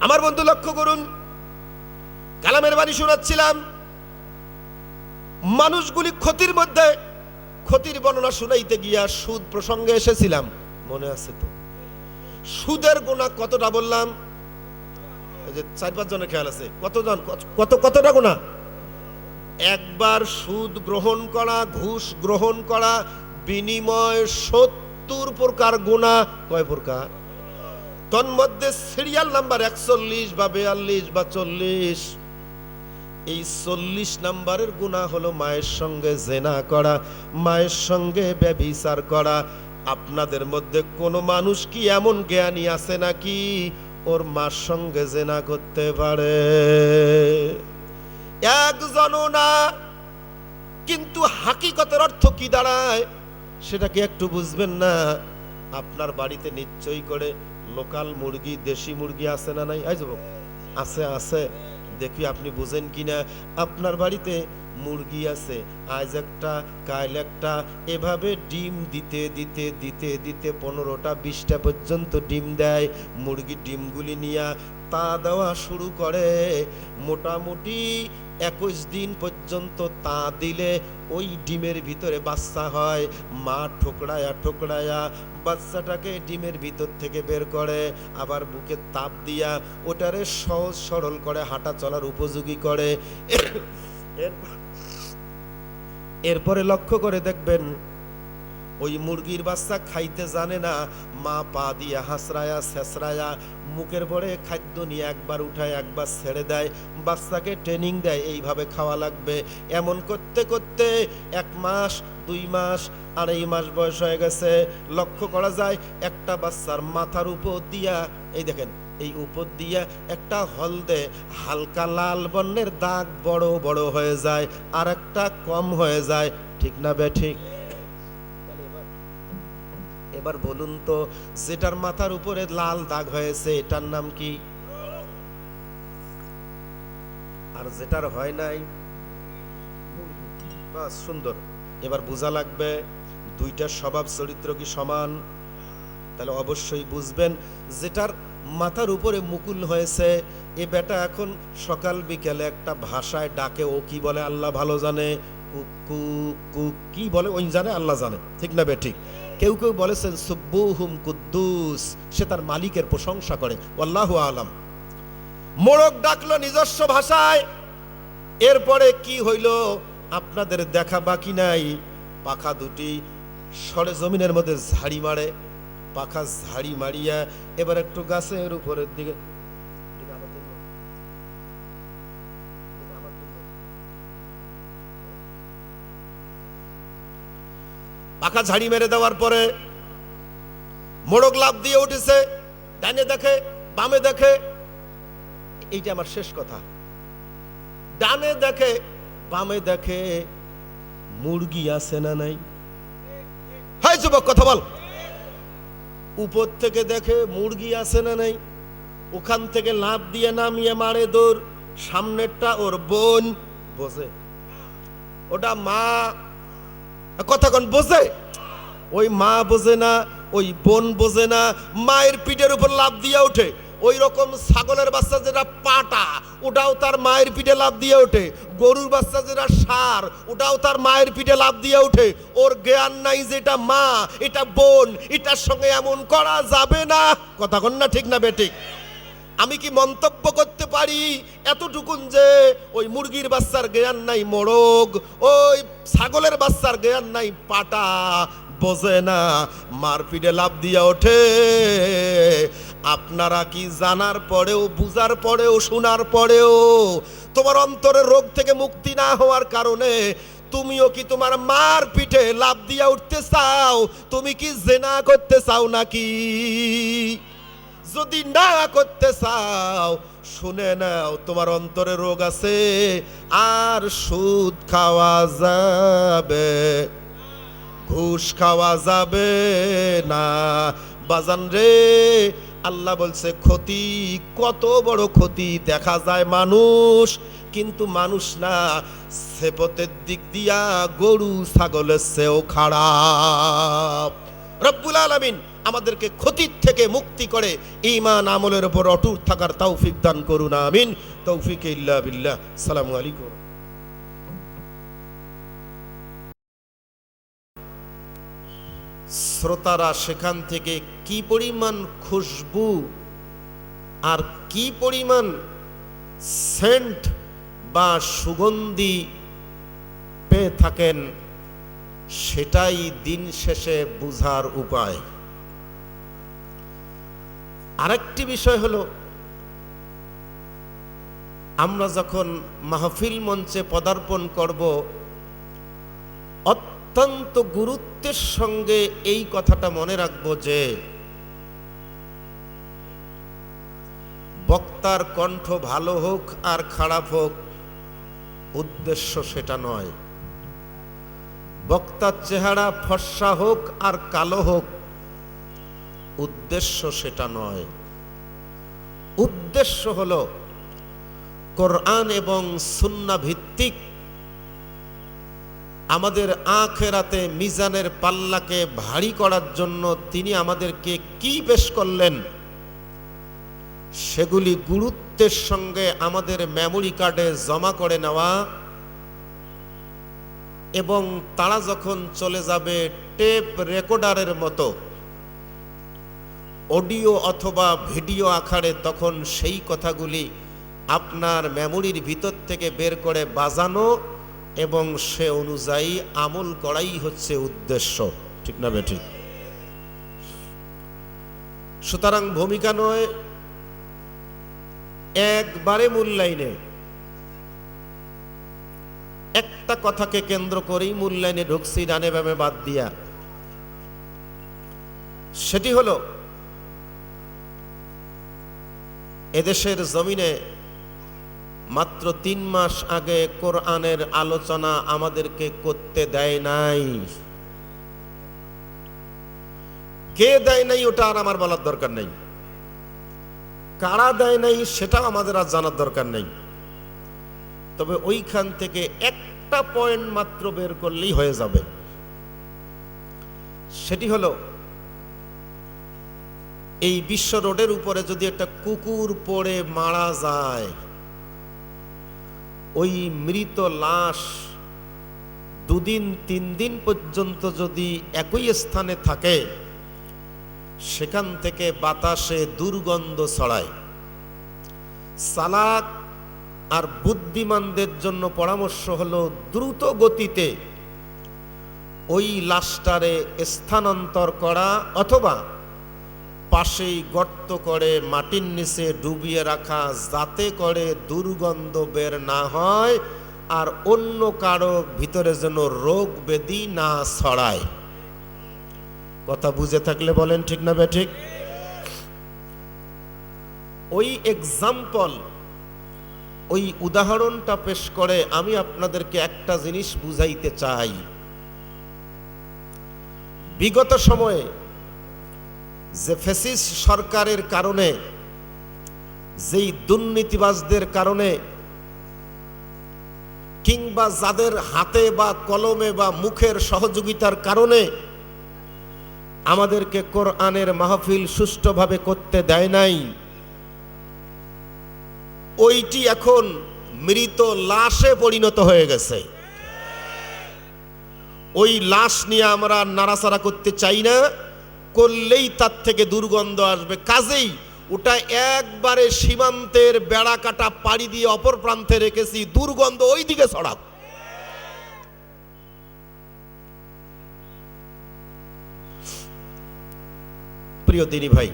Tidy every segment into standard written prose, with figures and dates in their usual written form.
আমার বন্ধু লক্ষ্য করুন, কালামের বাণী শোনাচ্ছিলাম, মানুষগুলি ক্ষতির মধ্যে, ক্ষতির বর্ণনা শুনাইতে গিয়া সুদ প্রসঙ্গে এসেছিলাম, মনে আছে তো? সুদের গুনাহ কতটা বললাম? এই যে 4-5 জনের খেয়াল আছে, কতটা গুনাহ? একবার সুদ গ্রহণ করা, ঘুষ গ্রহণ করা, বিনিময় 70 প্রকার গুনাহ। কয় প্রকার? তন্মধ্যে সিরিয়াল নাম্বার 41 বা 42 বা 40, এই 40 নাম্বারের গুনাহ হলো মায়ের সঙ্গে জেনা করা, মায়ের সঙ্গে ব্যভিচার করা। আপনাদের মধ্যে কোন মানুষ কি এমন জ্ঞানী আছে নাকি ওর মার সঙ্গে জেনা করতে পারে? একজনও না। কিন্তু হাকিকতের অর্থ কি দাঁড়ায় সেটা কি একটু বুঝবেন না? আপনার বাড়িতে নিশ্চয়ই করে লোকাল মুরগি, দেশি মুরগি আছে না নাই? আছে, আছে। দেখি আপনি বুঝেন কিনা। আপনার বাড়িতে মুরগি আছে, আজ একটা কাল একটা, এভাবে ডিম দিতে দিতে দিতে দিতে 15টা 20টা পর্যন্ত ডিম দেয়। মুরগি ডিমগুলি নিয়ে তা দেওয়া শুরু করে। মোটামুটি 21 দিন পর্যন্ত তা দিলে ওই ডিমের ভিতরে বাচ্চা হয়। মা ঠোকরায়া ঠোকরায়া বাচ্চাটাকে ডিমের ভিতর থেকে বের করে, আবার বুকে তাপ দিয়া ওটারে সহজ সরল করে হাঁটা চলার উপযোগী করে। এরপরে লক্ষ্য করে দেখবেন ওই মুরগির বাচ্চা খাইতে জানে না, মা পা দিয়ে হাসরায়া ছেসরায়া মুখের পরে খাদ্য নিয়ে একবার উঠায় একবার ছেড়ে দেয়, বাচ্চাকে ট্রেনিং দেয় এইভাবে খাওয়া লাগবে। এমন করতে করতে 1 মাস 2 মাস 2.5 মাস বয়স হয়ে গেছে। লক্ষ্য করা যায় একটা বাচ্চার মাথার উপর দিয়া, এই দেখেন, এই উপর দিয়া একটা হলদে হালকা লাল বর্ণের দাগ বড় বড় হয়ে যায়, আর একটা কম হয়ে যায়। ঠিক না বে ঠিক? এবার বলুন তো, যেটার মাথার উপরে লাল দাগ হয়েছে এটার নাম কি? আর যেটার হয় নাই, বাস সুন্দর। এবার বোঝা লাগবে দুইটার স্বভাব চরিত্র কি সমান? তাহলে অবশ্যই বুঝবেন যেটার মাথার উপরে মুকুল হয়েছে এ বেটা এখন সকাল বিকেলে একটা ভাষায় ডাকে, ও কি বলে আল্লাহ ভালো জানে, কুকু কুক কি বলে ওই জানে, আল্লাহ জানে। ঠিক না বে ঠিক? কেউ কেউ বলেছেন সুব্বুহুম কুদ্দুস, সে তার মালিকের প্রশংসা করে, আল্লাহু আলাম। মোরগ ডাকলো নিজস্ব ভাষায়। এরপরে কি হইল আপনাদের দেখা বাকি নাই। পাখা দুটি সরে জমিনের মধ্যে ঝাড়ি মারে, পাখা ঝাড়ি মারিয়া এবার একটু গাছের উপরের দিকে, পাখা ঝাড়ি মেরে দেওয়ার পরে মোরগ লাফ দিয়ে উঠেছে, ডানে দেখে বামে দেখে। এইটা আমার শেষ কথা। ডানে দেখে বামে দেখে, মুরগি আছে না নাই? হাই যুবক কথা বল। উপর থেকে দেখে মুরগি আছে না নাই, ওখান থেকে লাফ দিয়ে নামিয়ে মারে দৌড়। সামনেরটা ওর বোন বোঝে, ওটা মা, কথা কোন বোঝে? ওই মা বোঝে না, ওই বোন বোঝে না, মায়ের পিঠের উপর লাফ দিয়ে ওঠে। ওই রকম ছাগলের বাচ্চা যেটা পাটা, ওটাও তার মায়ের পিঠে লাফ দিয়ে ওঠে। গরুর বাচ্চা যেটা ষাঁড়, ওটাও তার মায়ের পিঠে লাফ দিয়ে ওঠে। ওর জ্ঞান নাই যেটা মা, এটা বোন, এটার সঙ্গে এমন করা যাবে না। কথা কন না ঠিক না বেঠিক? আমি কি মন্তব্য করতে পারি এতটুকুন যে ওই মুরগির বাচ্চার জ্ঞান নাই মোরগ, ওই ছাগলের বাচ্চার জ্ঞান নাই পাটা, বোঝে না, মারপিটে লাফ দিয়া ওঠে। আপনারা কি জানার পরেও, বুঝার পরেও, শোনার পরেও তোমার অন্তরের রোগ থেকে মুক্তি না হওয়ার কারণে তুমিও কি তোমার মার পিঠে লাফ দিয়া উঠতে চাও? তুমি কি জেনা করতে চাও নাকি? যদি না করতে চাও শুনে নাও, তোমার অন্তরে রোগ আছে, আর সুদ খাওয়া যাবে, ঘুষ খাওয়া যাবে না। বাজান রে, আল্লাহ বলছে ক্ষতি, কত বড় ক্ষতি। দেখা যায় মানুষ, কিন্তু মানুষ না, সেপতের দিক দিয়া গরু ছাগলের চেয়েও খারাপ। রব্বুল আলামিন আমাদেরকে ক্ষতির থেকে মুক্তি করে ঈমান আমলের উপর অটুট থাকার তৌফিক দান করুন, আমিন। তৌফিক ইল্লা বিল্লাহ। আসসালামু আলাইকুম। শ্রোতারা সেখান থেকে কি পরিমাণ খুশবু আর কি পরিমাণ সেন্ট বা সুগন্ধি পেয়ে থাকেন, সেটাই দিন শেষে বুঝার উপায়। আরেকটি বিষয় হলো, আমরা যখন মাহফিল মঞ্চে পদার্পণ করব, অত্যন্ত গুরুত্বের সঙ্গে এই কথাটা মনে রাখব যে বক্তার কণ্ঠ ভালো হোক আর খারাপ হোক, উদ্দেশ্য সেটা নয়। বক্তার চেহারা ফর্সা হোক আর কালো হোক, উদ্দেশ্য সেটা নয়। উদ্দেশ্য হলো কোরআন এবং সুন্নাহ ভিত্তিক আমাদের আখিরাতে মিজানের পাল্লাকে ভারী করার জন্য তিনি আমাদেরকে কি পেশ করলেন, সেগুলি গুরুত্বের সঙ্গে আমাদের মেমোরি কার্ডে জমা করে নেওয়া, এবং তারা যখন চলে যাবে টেপ রেকর্ডারের মতো অডিও অথবা ভিডিও আকারে, তখন সেই কথাগুলি আপনার মেমোরির ভিতর থেকে বের করে বাজানো এবং সে অনুযায়ী আমল করাই হচ্ছে উদ্দেশ্য, ঠিক না বেঠিক? সুতরাং ভূমিকা নয় একবারে মূল্যায়নে, একটা কথাকে কেন্দ্র করেই মূল্যায়নে ঢুকছি ডানে বামে বাদ দিয়া। সেটি হলো, এদেশের জমিনে মাত্র 3 মাস আগে কোরআনের আলোচনা আমাদেরকে করতে দেয় নাই। কে দেয় নাই ওটা আর আমার বলার দরকার নেই, কারা দেয় নাই সেটাও আমাদের আর জানার দরকার নেই। তবে ওইখান থেকে একটা পয়েন্ট মাত্র বের করলেই হয়ে যাবে। সেটি হলো, এই বিশ্ব রোডের উপরে যদি একটা কুকুর পড়ে মারা যায়, ওই মৃত লাশ 2 দিন 3 দিন পর্যন্ত যদি একই স্থানে থাকে, সেখান থেকে বাতাসে দুর্গন্ধ ছড়ায়। চালাক আর বুদ্ধিমানদের জন্য পরামর্শ হলো দ্রুত গতিতে ওই লাশটারে স্থানান্তর করা, অথবা পাশেই গর্ত করে মাটির নিচে ডুবিয়ে রাখা, যাতে করে দুর্গন্ধ বের না হয় আর অন্য কারো ভিতরে যেন রোগ ব্যাধি না ছড়ায়। কথা বুঝে থাকলে বলেন ঠিক না বেঠিক? ওই এক্সাম্পল, ওই উদাহরণটা পেশ করে আমি আপনাদেরকে একটা জিনিস বুঝাইতে চাই। বিগত সময়ে যে ফ্যাসিস্ট সরকারের কারণে, যেই দুর্নীতিবাজদের কারণে, কিংবা যাদের হাতে বা কলমে বা মুখের সহযোগিতার কারণে আমাদেরকে কোরআনের মাহফিল সুষ্ঠুভাবে করতে দেয় নাই, ওইটি এখন মৃত লাশে পরিণত হয়ে গেছে। ওই লাশ নিয়ে আমরা নাড়াচাড়া করতে চাই না, করলেই তার থেকে দুর্গন্ধ আসবে। কাজেই ওটা একবারে সীমান্তের বেড়া কাটা পাড়ি দিয়ে অপর প্রান্তে রেখেছি, দুর্গন্ধ ওই দিকে ছড়াক। প্রিয় দিনী ভাই,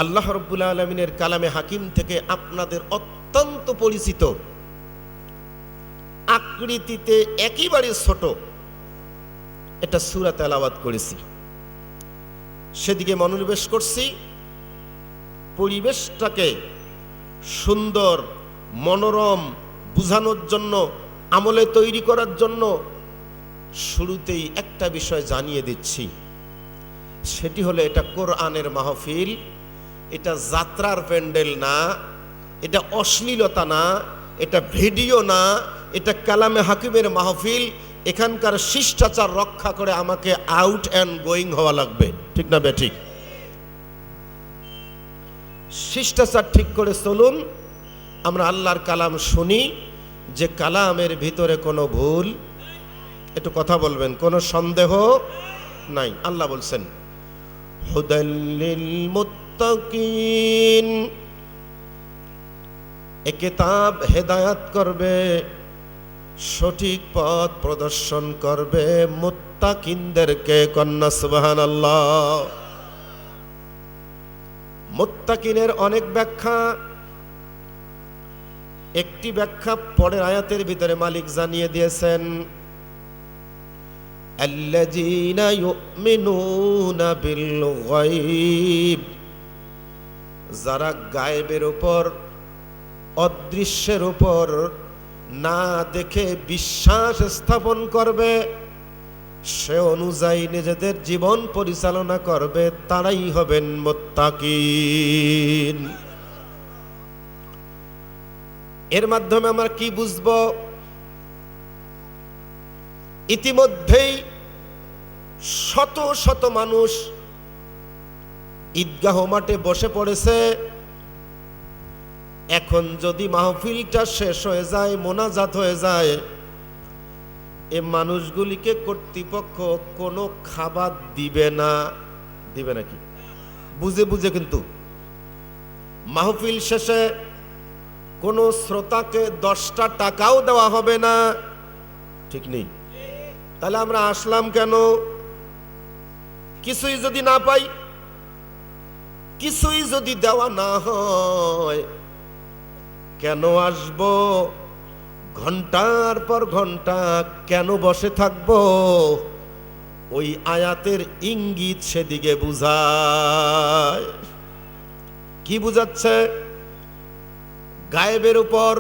আল্লাহ রাব্বুল আলামিনের কালামে হাকিম থেকে আপনাদের অত্যন্ত পরিচিত, আকৃতিতে একেবারে ছোট এটা সূরা তেলাওয়াত করেছি। সেদিকে মনোনিবেশ করছি, পরিবেশটাকে সুন্দর মনোরম বুঝানোর জন্য, আমলে তৈরি করার জন্য। শুরুতেই একটা বিষয় জানিয়ে দিচ্ছি, সেটি হলো এটা কোরআনের মাহফিল, এটা যাত্রার প্যান্ডেল না, এটা অশ্লীলতা না, এটা ভিডিও না, এটা কালামে হাকিমের মাহফিল, এখানকার শিষ্টাচার রক্ষা করে আমাকে আউট অ্যান্ড গোয়িং হওয়া লাগবে, ঠিক না বেঠিক? শিষ্টাচার ঠিক করে চলুন, আমরা আল্লাহর কালাম শুনি, যে কালামের ভিতরে কোনো ভুল, একটু কথা বলবেন, কোনো সন্দেহ নাই। আল্লাহ বলছেন হুদাল্লিল মুত্তাকিন, এ কিতাব হেদায়াত করবে, সঠিক পথ প্রদর্শন করবে মুত্তাকিনদেরকে। কন্যা সুবহানাল্লাহ। মুত্তাকিনের অনেক ব্যাখ্যা, একটি ব্যাখ্যা পরের আয়াতের ভিতরে মালিক জানিয়ে দিয়েছেন, আল্লাযীনা ইউমিনুনা বিল গায়ব, যারা গায়েবের উপর, অদৃশ্যের উপর না দেখে বিশ্বাস স্থাপন করবে, সে অনুযায়ী নিজেদের জীবন পরিচালনা করবে, তারাই হবেন মুত্তাকিন। এর মাধ্যমে আমরা কি বুঝব? ইতিমধ্যেই শত শত মানুষ ঈদগাহ মাঠে বসে পড়েছে। এখন যদি মাহফিলটা শেষ হয়ে যায়, মোনাজাত হয়ে যায়, এ মানুষগুলিকে কর্তৃপক্ষ কোনো খাবার দিবে না। দিবে নাকি? বুঝে বুঝে। কিন্তু মাহফিল শেষে কোনো শ্রোতাকে 10টা টাকাও দেওয়া হবে না, ঠিক নেই? তাহলে আমরা আসলাম কেন? কিছুই যদি না পাই, কিছুই যদি দেওয়া না হয়, কেন আসব? ঘন্টার পর ঘন্টা কেন বসে থাকব? ওই আয়াতের ইঙ্গিত সেদিকে বুঝায়। কি বুঝাচ্ছে? গায়েবের উপর,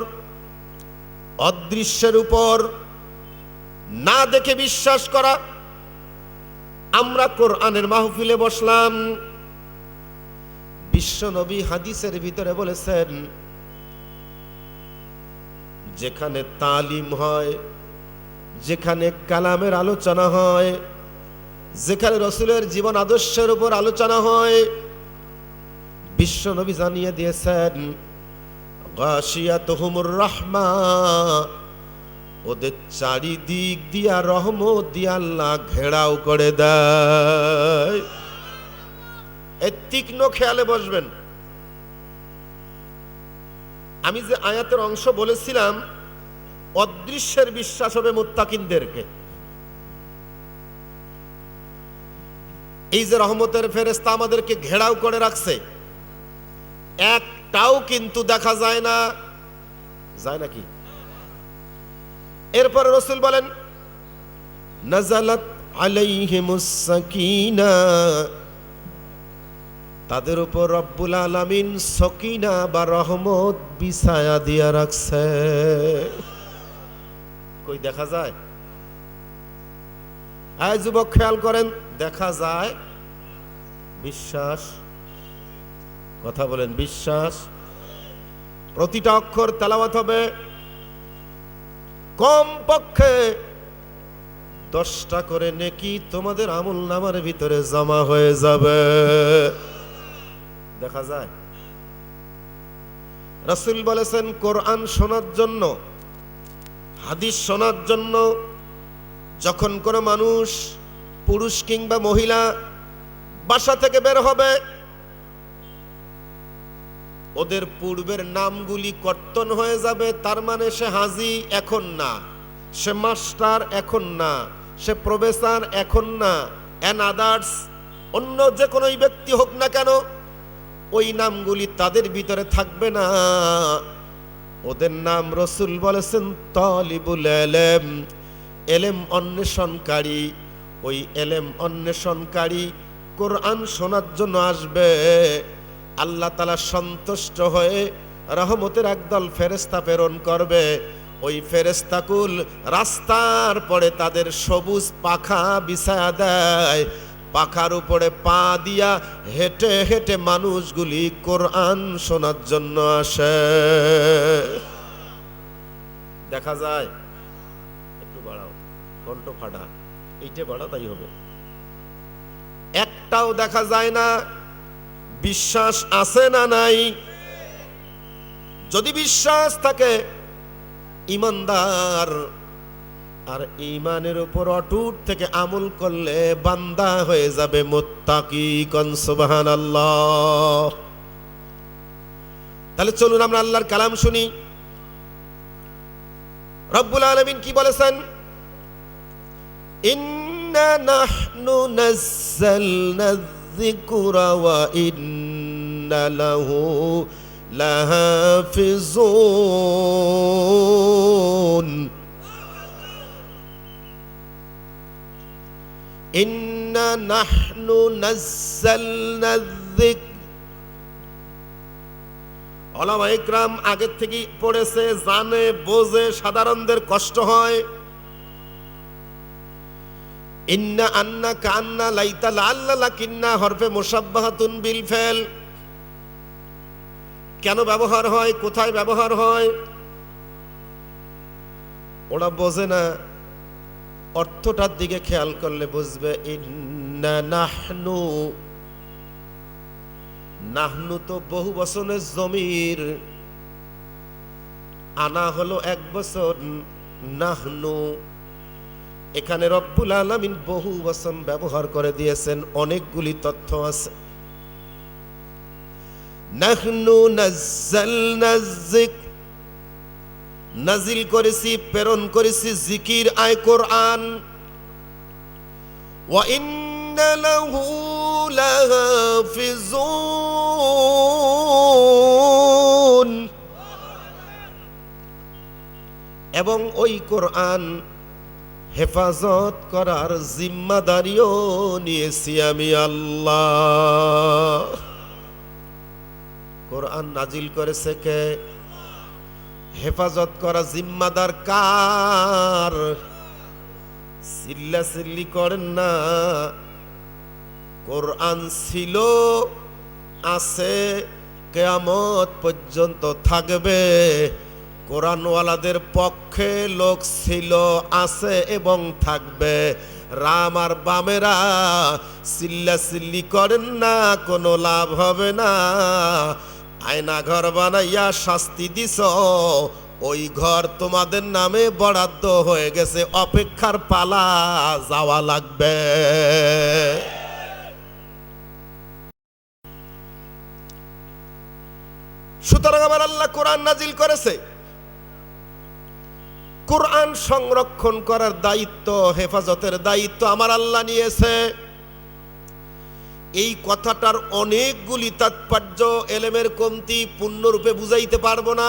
অদৃশ্যের উপর না দেখে বিশ্বাস করা। আমরা কোরআনের মাহফিলে বসলাম, বিশ্বনবী হাদিসের ভিতরে বলেছেন, যেখানে তালিম হয়, যেখানে কালামের আলোচনা হয়, যেখানে রাসূলের জীবন আদর্শের উপর আলোচনা হয়, বিশ্বনবী জানিয়ে দিয়েছেন, গাশিয়াতুহুমুর রাহমা, ওদের চারিদিক দিয়া রহমত দিয়া আল্লাহ ঘেরাও করে দেয়। এই তীক্ষ্ণ খেয়ালে বসবেন। আমি যে আয়াতের অংশ বলেছিলাম, অদৃশ্যের বিশ্বাস হবে মুত্তাকিনদেরকে। এই যে রহমতের ফেরেশতা আমাদেরকে ঘেরাও করে রাখছে, একটাও কিন্তু দেখা যায় না। যায় নাকি? এরপর রাসূল বলেন, নাযালাত আলাইহিমুস সাকিনা, তাদের উপর রব্বুল আলামিন সকিনা বা রহমত বিছায়া দিয়া রাখছে। কই দেখা যায়? আয় যুবক, খেয়াল করেন, দেখা যায়। বিশ্বাস, কথা বলেন, বিশ্বাস। প্রতিটা অক্ষর তেলাওয়াত হবে, কম পক্ষে 10টা করে নেকি তোমাদের আমল নামার ভিতরে জমা হয়ে যাবে। দেখা যায়। রাসূল বলেছেন, কোরআন শোনার জন্য, হাদিস শোনার জন্য যখন কোনো মানুষ, পুরুষ কিংবা মহিলা, বাসা থেকে বের হবে, ওদের পূর্বের নামগুলি কর্তন হয়ে যাবে। তার মানে সে হাজি এখন না, সে মাস্টার এখন না, সে প্রফেসর এখন না, এন্ড আদার্স, অন্য যে কোনো ব্যক্তি হোক না কেন, ওই নামগুলি তাদের ভিতরে থাকবে না। ওদের নাম রাসূল বলেছেন তালিবুল ইলম, ইলম অন্বেষণকারী। ওই ইলম অন্বেষণকারী কোরআন শোনার জন্য আসবে। আল্লাহ তাআলা সন্তুষ্ট হয়ে রহমতের একদল ফেরেশতা প্রেরণ করবে। ওই ফেরেশতাকুল রাস্তার পরে তাদের সবুজ পাখা বিছায়া দেয়, পাখার উপরে পা দিয়া হেঁটে হেঁটে মানুষগুলি কোরআন শোনার জন্য আসে। দেখা যায়? একটু বাড়াও। কণ্ঠ ফাটা, এইটা বাড়া তাই হবে। একটাও দেখা যায় না। বিশ্বাস আছে না নাই? যদি বিশ্বাস থাকে ঈমানদার, আর ঈমানের উপর অটুট থেকে আমল করলে বান্দা হয়ে যাবে মুত্তাকি। কোন সুবহানাল্লাহ। তাহলে চলুন আমরা আল্লাহর কালাম শুনি। রব্বুল আলামিন কি বলেছেন? ইন্না নাহনু নাযালনা যিকরা ওয়া ইন্না লাহু লাহাফিজুন। ইন্না নাহনু নাযালনা যিকর। ওলামা ইকরাম আগে থেকে পড়েছে, জানে, বোঝে, সাধারণদের কষ্ট হয়। ইন্না, আন্না, কান্না, লাইতা, লাল্লা, লাকিন্না হরফে মুশাব্বাহাতুন বিল ফেল। কেন ব্যবহার হয়, কোথায় ব্যবহার হয় ওরা বোঝে না। অর্থটার দিকে খেয়াল করলে বুঝবে। ইন্না নাহনু, নাহনু তো বহু বচনের জমির, আনা হলো এক বচন নাহনু। এখানে রব্বুল আলামিন বহু বচন ব্যবহার করে দিয়েছেন, অনেকগুলি তথ্য আছে। নাহনু নাযালনা যিকর, নাজিল করেছি, প্রেরণ করেছি জিকির আয় কোরআন। ওয়া ইন্না লাহু লাহাফিজুন, এবং ওই কোরআন হেফাজত করার জিম্মাদারিও নিয়েছি আমি আল্লাহ। কোরআন নাজিল করেছে কে? হেফাজত করা জিম্মাদার কার? চিল্লা চিল্লি করেন না। কোরআন ছিল, আছে, কিয়ামত পর্যন্ত থাকবে। কোরআনওয়ালাদের পক্ষে লোক ছিল, আছে এবং থাকবে। রাম আর বামেরা চিল্লা চিল্লি করেন না, কোনো লাভ হবে না। আয়না ঘর বানাইয়া শাস্তি দিছ, ওই ঘর তোমাদের নামে বরাদ্দ হয়ে গেছে, অপেক্ষার পালা, যাওয়া লাগবে। সুতরাং আমার আল্লাহ কোরআন নাজিল করেছে। কোরআন সংরক্ষণ করার দায়িত্ব, হেফাজতের দায়িত্ব আমার আল্লাহ নিয়েছে। এই কথাটার অনেকগুলি তাৎপর্য, এলেমের কমতি, পূর্ণরূপে বুঝাইতে পারবো না।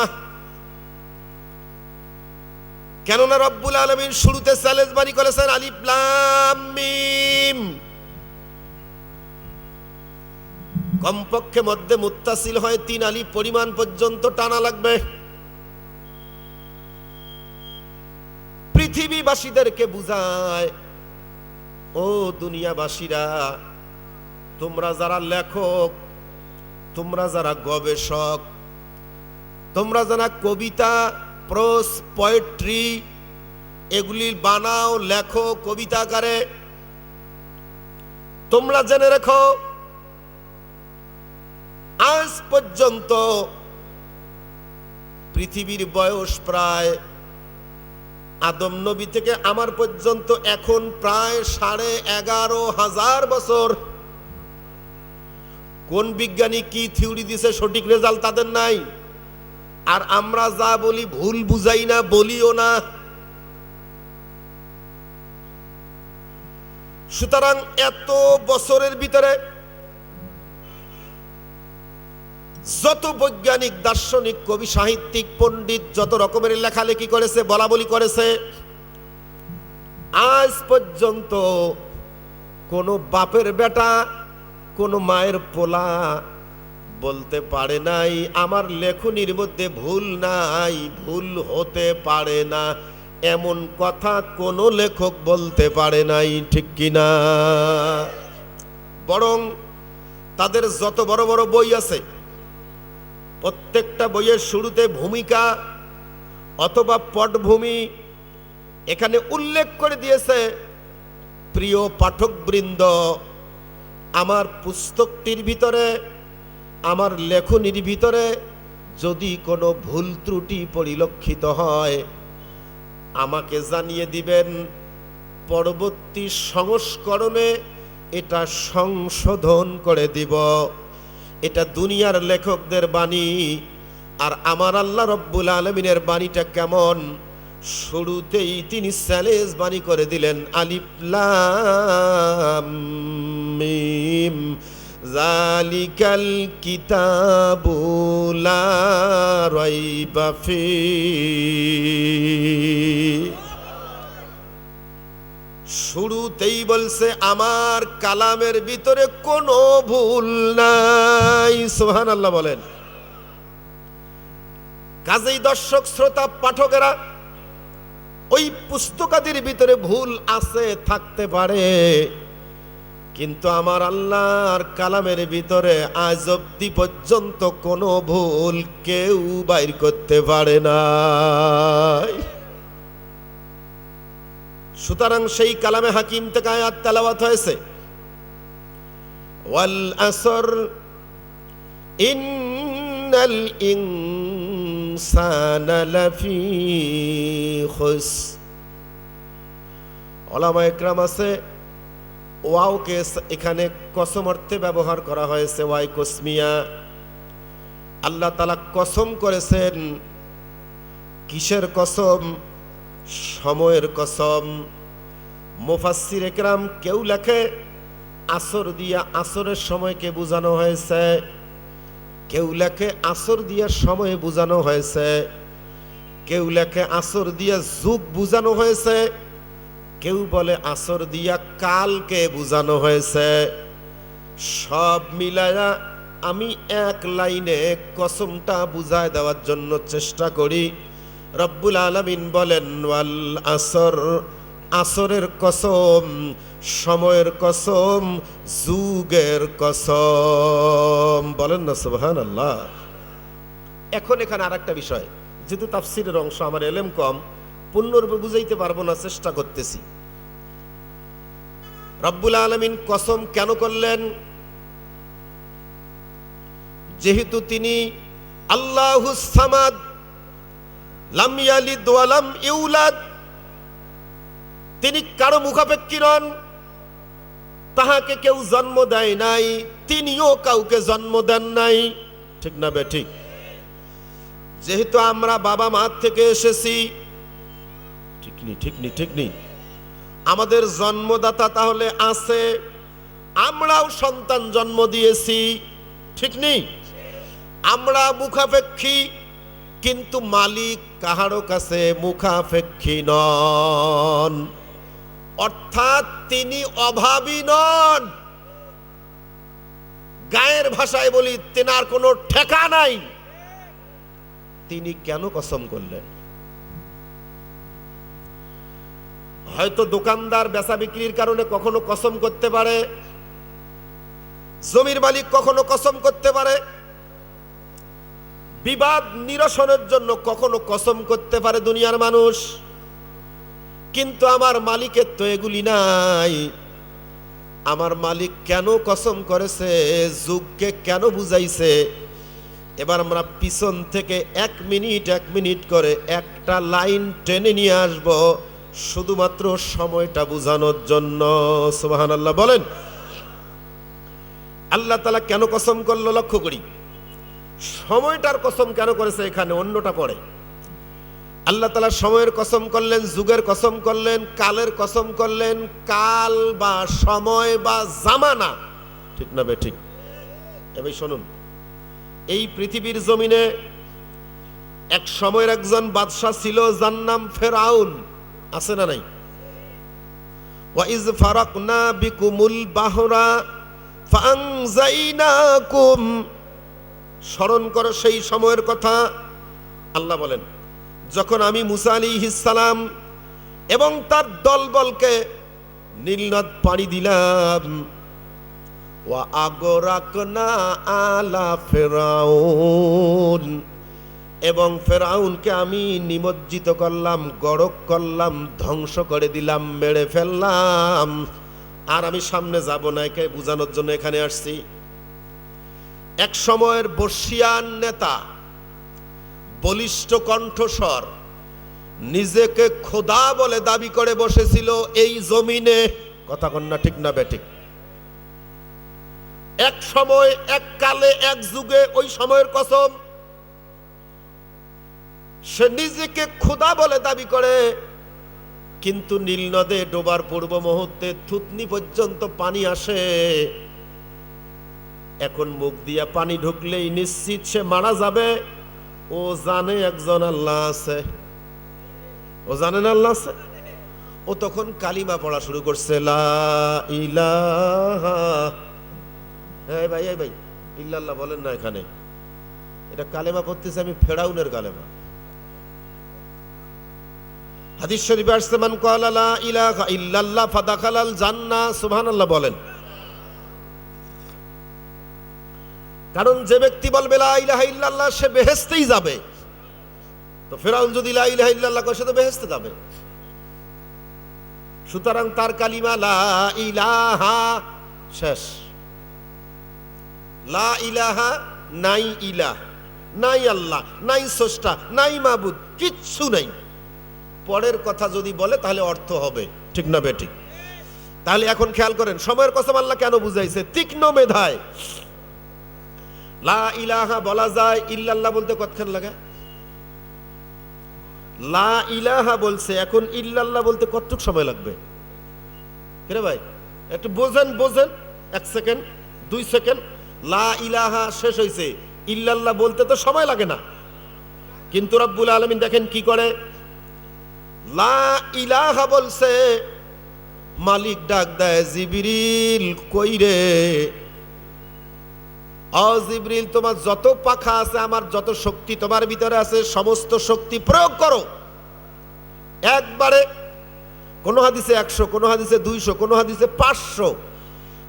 কেননা রব্বুল আলামিন শুরুতে চ্যালেঞ্জ বাণী করেছেন, আলিফ লাম মিম। কমপক্ষে মধ্যে মুত্তাসিল হয় 3 আলিফ পরিমাণ পর্যন্ত টানা লাগবে। পৃথিবীবাসীদেরকে বুঝায়, ও দুনিয়াবাসীরা, তোমরা যারা লেখক, তোমরা যারা গবেষক, তোমরা যারা কবিতা, প্রোজ, পোয়েট্রি এগুলি বানাও, লেখো কবিতা আকারে, তোমরা জেনে রেখো, আজ পর্যন্ত পৃথিবীর বয়স প্রায় আদম নবী থেকে আমার পর্যন্ত এখন প্রায় 11,500 বছর। কোন বিজ্ঞানী কি থিওরি দিছে সঠিক রেজাল্ট তাদের নাই। আর আমরা যা বলি ভুল বুঝাই না, বলিও না। সুতরাং এত বছরের ভিতরে যত বৈজ্ঞানিক, দার্শনিক, কবি, সাহিত্যিক, পণ্ডিত যত রকমের লেখালেখি করেছে, বলাবলি করেছে, আজ পর্যন্ত কোনো বাপের বেটা, কোনো মায়ের পোলা বলতে পারে নাই আমার লেখনির মধ্যে ভুল নাই, ভুল হতে পারে না। এমন কথা কোনো লেখক বলতে পারে নাই, ঠিক কিনা? বরং তাদের যত বড় বড় বই আছে, প্রত্যেকটা বইয়ের শুরুতে ভূমিকা অথবা পটভূমি এখানে উল্লেখ করে দিয়েছে, প্রিয় পাঠকবৃন্দ, আমার পুস্তকটির ভিতরে, আমার লেখনীর ভিতরে যদি কোনো ভুল ত্রুটি পরিলক্ষিত হয় আমাকে জানিয়ে দিবেন, পরবর্তী সংস্করণে এটা সংশোধন করে দিব। এটা দুনিয়ার লেখকদের বাণী, আর আমার আল্লাহ রব্বুল আলামিনের বাণীটা কেমন, শুরুতেই তিনি চ্যালেঞ্জ বাণী করে দিলেন, আলিফ লাম মিম যালিকাল কিতাবু লা রাইবা ফীহি। শুরুতেই বলছে আমার কালামের ভিতরে কোনো ভুল নাই। সুবহানাল্লাহ বলেন। কাজেই দর্শক শ্রোতা পাঠকেরা, ওই পুস্তকাদির ভিতরে ভুল আছে, থাকতে পারে, কিন্তু আমার আল্লাহর কালামের ভিতরে আজ অব্দি পর্যন্ত কোনো ভুল কেউ বাইর করতে পারে না। সুতরাং সেই কালামে হাকিম থেকে আয়াত তেলাওয়াত হয়েছে, ওয়াল আসর ইন্নাল ইনসানা লাফি খুস। ওলামা ইকরাম আছে, ওয়াওকে এখানে কসম অর্থে ব্যবহার করা হয়েছে, ওয়াই কসমিয়া। আল্লাহ তাআলা কসম করেছেন, কিসের কসম? সময়ের কসম। মুফাসসির ইকরাম কেউ লেখে আসর দিয়া আসরের সময়কে বোঝানো হয়েছে, কেউ লেখে আসর দিয়া সময় বোঝানো হয়েছে, কেউ লেখে আসর দিয়া যুগ বোঝানো হয়েছে, কেউ বলে আসর দিয়া কালকে বোঝানো হয়েছে। সব মিলায়া আমি এক লাইনে কসমটা বুঝায় দেওয়ার জন্য চেষ্টা করি। রব্বুল আলামিন বলেন, ওয়াল আসর, আসরের কসম, সময়ের কসম, যুগের কসম। বলেন না সুবহানাল্লাহ। এখন এখানে আরেকটা বিষয়, যেহেতু তাফসীরের অংশ, আমার এলেম কম, পূর্ণরূপে বুঝাইতে পারবো না, চেষ্টা করতেছি। রব্বুল আলামিন কসম কেন করলেন? যেহেতু তিনি আল্লাহুস সামাদ, লাম ইয়ালিদ ওয়া লাম ইউলাদ, তিনি কারো মুখাপেক্ষী নন, তাহাকে কেউ জন্ম দেয় নাই, তিনিও কাউকে জন্ম দেন নাই। ঠিক না বে ঠিক? যেহেতু আমরা বাবা মা থেকে এসেছি, ঠিক নি ঠিক নি ঠিক নি, আমাদের জন্মদাতা তাহলে আছে, আমরাও সন্তান জন্ম দিয়েছি, ঠিক নেই? আমরা মুখাপেক্ষী, কিন্তু মালিক কাহারও কাছে মুখাপেক্ষী নন, অর্থাৎ তিনি অভাবী নন। গায়ের ভাষায় বলি, তেনার কোনো ঠেকা নাই। তিনি কেন কসম করলেন? হয়তো দোকানদার বেচা বিক্রির কারণে কখনো কসম করতে পারে, জমির মালিক কখনো কসম করতে পারে, বিবাদ নিরসনের জন্য কখনো কসম করতে পারে দুনিয়ার মানুষ, কিন্তু আমার মালিকের তো এগুলি নাই। আমার মালিক কেন কসম করেছে, যুগকে কেন বুঝাইছে? এবার আমরা পিছন থেকে এক মিনিট করে একটা লাইন টেনে নিয়ে আসব, শুধুমাত্র সময়টা বোঝানোর জন্য। সুবহানাল্লাহ বলেন। আল্লাহ তাআলা কেন কসম করলো লক্ষ্য করি। সময়টার কসম কেন করেছে এখানে, অন্যটা পড়ে। আল্লাহ তাআলা সময়ের কসম করলেন, যুগের কসম করলেন, কালের কসম করলেন। কাল বা সময় বা জামানা, ঠিক না বে ঠিক? এবার শুনুন, এই পৃথিবীর জমিনে এক সময়ের একজন বাদশা ছিল, যার নাম ফেরাউন। আছে না নাই? ওয়া ইজ ফারাকনা বিকুমুল বাহরা ফাআনজাইনাকুম। স্মরণ করো সেই সময়ের কথা। আল্লাহ বলেন, যখন আমি মুসা আলাইহিস সালাম এবং তার দলবলকে নীলনদ পাড়ি দিলাম, ওয়া আগরাকনা আলা ফিরাউন, এবং ফেরাউনকে আমি নিমজ্জিত করলাম, গরক করলাম, ধ্বংস করে দিলাম, মেরে ফেললাম। আর আমি সামনে যাব না, একে বোঝানোর জন্য এখানে আসছি। এক সময়ের বর্ষিয়ান নেতা, বলিষ্ঠ কণ্ঠস্বর, নিজেকে খোদা বলে দাবি করে বসেছিল এই জমিনে। কথা কন্যা ঠিক না বেঠিক? এক সময়, এক কালে, এক যুগে, ওই সময়ের কসম, সে নিজেকে খোদা বলে দাবি করে, কিন্তু নীল নদে ডোবার পূর্ব মুহূর্তে থুতনি পর্যন্ত পানি আসে। এখন মুখ দিয়া পানি ঢুকলেই নিশ্চিত সে মারা যাবে। ও জানে একজন আল্লাহ আছে, ও জানেন আল্লাহ আছে। ও তখন কালিমা পড়া শুরু করছে, লা ইলাহা। এই ভাই, এই ভাই, ইল্লাল্লাহ বলেন না এখানে। এটা কালেমা পড়তেছে আমি ফেরাউনের কালেমা। হাদিস শরীফে আসছে, মান ক্বালা লা ইলাহা ইল্লাল্লাহ ফাদাখালাল জান্নাহ। সুবহানাল্লাহ বলেন। কারণ যে ব্যক্তি বলবে লা ইলাহা ইল্লাল্লাহ সে বেহেশতেই যাবে। তো ফেরাউন যদি লা ইলাহা ইল্লাল্লাহ কয় সে তো বেহেশতে যাবে। সুতরাং তার কালিমা লা ইলাহা, শেষ। লা ইলাহা, নাই ইলাহ, নাই আল্লাহ, নাই স্রষ্টা, নাই মাবুদ, কিচ্ছু নাই। পরের কথা যদি বলে তাহলে অর্থ হবে, ঠিক না বেঠিক? তাহলে এখন খেয়াল করেন সময়ের কসম আল্লাহ কেন বুঝাইছে তীক্ষ্ণ মেধায়। লা ইলাহা বলা যায়, ইল্লাল্লাহ বলতে কতক্ষণ লাগে? লা ইলাহা বলছে, এখন ইল্লাল্লাহ বলতে কতটুক সময় লাগবে? কে ভাই একটু বোঝেন, বোঝেন। 1 সেকেন্ড, 2 সেকেন্ড। লা ইলাহা শেষ হয়েছে, ইল্লাল্লাহ বলতে তো সময় লাগে না। কিন্তু রব্বুল আলামিন দেখেন কি করে, লা ইলাহা বলছে, মালিক ডাক দেয়, জিবরিল কই রে? ও জিবরিল, তোমার যত পাখা আছে, আমার যত শক্তি তোমার ভিতরে আছে, সমস্ত শক্তি প্রয়োগ করো একবারে। কোন হাদিসে 100, কোন হাদিসে 200, কোন হাদিসে 500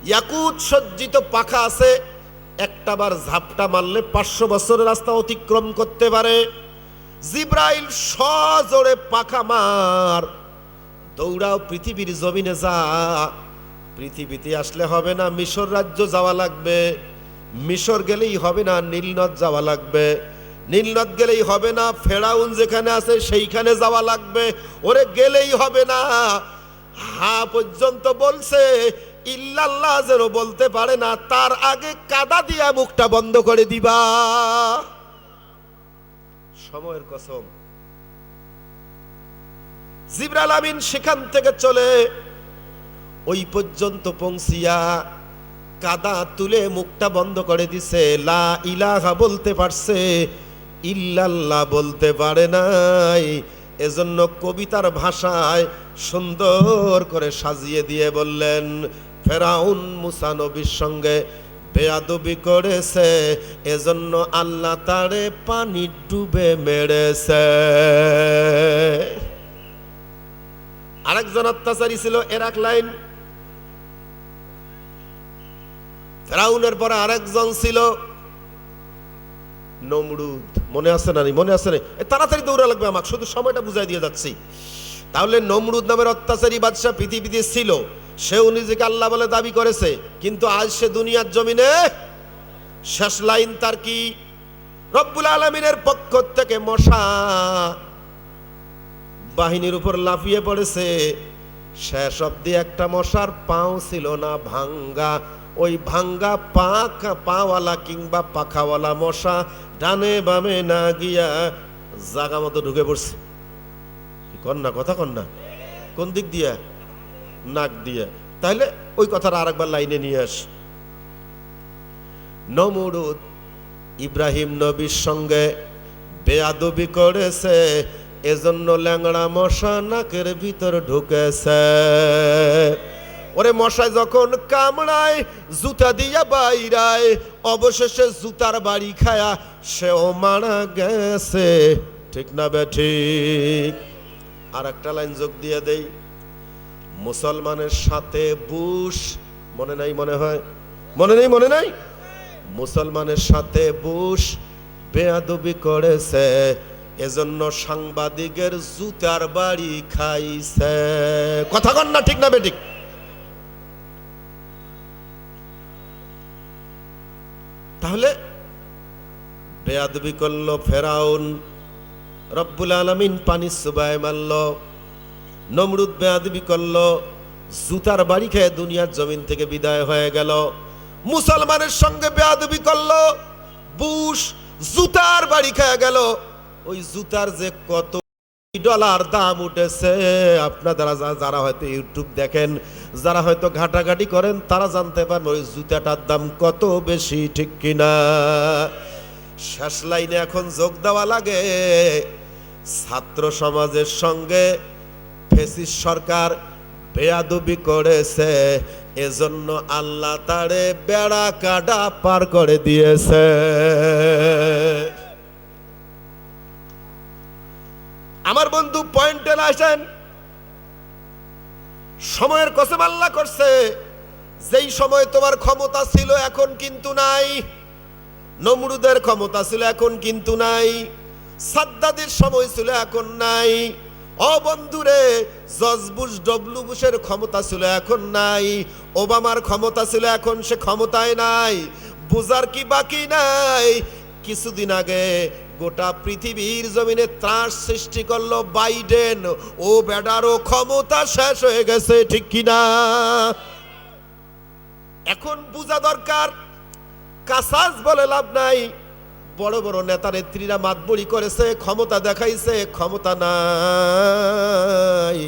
ইয়াকুত সজ্জিত পাখা আছে। একটা বার ঝাপটা মারলে 500 বছরের রাস্তা অতিক্রম করতে পারে। জিব্রাইল সজোরে পাখা মার, দৌড়াও পৃথিবীর জমিনে যা। পৃথিবীতে আসলে হবে না, মিশর রাজ্য যাওয়া লাগবে। মিশর গেলেই হবে না, নীলনদ যাওয়া লাগবে। নীলনদ গেলেই হবে না, ফেরাউন যেখানে আছে সেইখানে যাওয়া লাগবে। ওরে গেলেই হবে না, হা পর্যন্ত বলছে, ইল্লাল্লাহ যেন বলতে পারে না, তার আগে কাদা দিয়া মুখটা বন্ধ করে দিবা। সময়ের কসম। জিবরাইল আমিন সেখান থেকে চলে ওই পর্যন্ত পৌঁছিয়া কাদা তুলে মুখটা বন্ধ করে দিছে। লা ইলাহা বলতে পারছে, ইল্লাল্লাহ বলতে পারে নাই। এজন্য কবিতার ভাষায় সুন্দর করে সাজিয়ে দিয়ে বললেন, ফেরাউন মুসা নবীর সঙ্গে বেয়াদবি করেছে, এজন্য আল্লাহ তারে পানি ডুবে মেরেছে। আরেকজন অত্যাচারী ছিল, এর এক লাইন। ফেরাউনের পরে আরেকজন ছিল নমরুদ। মনে আছে না? মনে আছে না? তাড়াতাড়ি দৌড়া লাগবে আমাকে, শুধু সময়টা বুঝাই দিয়ে যাচ্ছি। তাহলে নমরুদ নামের অত্যাচারী বাদশা পৃথিবীতে ছিল। সেও নিজেকে আল্লাহ বলে দাবি করেছে, কিন্তু আজ সে দুনিয়ার জমিনে। শেষ লাইন তার কি? রব্বুল আলামিনের পক্ষ থেকে মশা বাহিনীর উপর লাফিয়ে পড়েছে। শেষ অব্দি একটা মশার পাও ছিল না, ভাঙ্গা। ওই ভাঙ্গা পাওয়ালা কিংবা পাখাওয়ালা মশা ডানে বামে না গিয়া জাগা মতো ঢুকে পড়ছে। কি কন্যা, কথা কন্যা? কোন দিক দিয়া? নাক দিয়া। তাহলে ওই কথাটা আরেকবার লাইনে নিয়ে আস। নমরুদ ইব্রাহিম নবীর সঙ্গে বেয়াদবি করেছে, এজন্য ল্যাংড়া মশা নাকের ভিতর ঢুকেছে। ওরে মশাই যখন কামড়ায়, জুতা দিয়া বাইরায়, অবশেষে জুতার বাড়ি খায়া সেও মারা গেছে। ঠিক না বেঠিক? আর একটা লাইন যোগ দিয়ে দেই, মুসলমানের সাথে বুশ। মনে নাই? মনে হয় মনে নেই, মনে নাই? মুসলমানের সাথে বুশ বেয়াদবি করেছে, এজন্য সাংবাদিকের জুতার বাড়ি খাইছে। কথা কন না ঠিক না বেঠিক? তাহলে বেয়াদবি করলো ফেরাউন, রব্বুল আলামিন পানি চুবায় মারল। নমরুদ বেয়াদবি করলো, জুতার বাড়ি খেয়ে দুনিয়ার জমিন থেকে বিদায় হয়ে গেল। মুসলমানের সঙ্গে বেয়াদবি করলো, বুশ জুতার বাড়ি খেয়ে গেল। ওই জুতার যে কত ডলার দাম উঠেছে, আপনারা যারা হয়তো ইউটিউব দেখেন, যারা হয়তো ঘাটাঘাটি করেন, তারা জানতে পারেন ওই জুতাটার দাম কত বেশি, ঠিক কিনা? শেষ লাইনে এখন যোগ দেওয়া লাগে, ছাত্র সমাজের সঙ্গে ফ্যাসিস্ট সরকার বেয়াদবি করেছে, এজন্য আল্লাহ তারে বেড়া কাটা পার করে দিয়েছে। আমার বন্ধু পয়েন্টে আসেন, সময়ের কসম আল্লাহ করছে, যেই সময় তোমার ক্ষমতা ছিল এখন কিন্তু নাই। নমরুদের ক্ষমতা ছিল এখন কিন্তু নাই, সাদ্দাদের সময় ছিল এখন নাই। ও বন্ধুরে, জর্জ বুশ ডব্লিউ বুশের ক্ষমতা ছিল এখন নাই, ওবামার ক্ষমতা ছিল এখন সে ক্ষমতায় নাই। বুঝার কি বাকি নাই? কিছুদিন আগে গোটা পৃথিবীর জমিনে ত্রাস সৃষ্টি করলো বাইডেন, ও বেডারও ক্ষমতা শেষ হয়ে গেছে, ঠিক কিনা? এখন বুঝা দরকার, কাসাস বলে লাভ নাই। বড় বড় নেতা নেত্রীরা মাতবরি করেছে, ক্ষমতা দেখাইছে, ক্ষমতা নাই।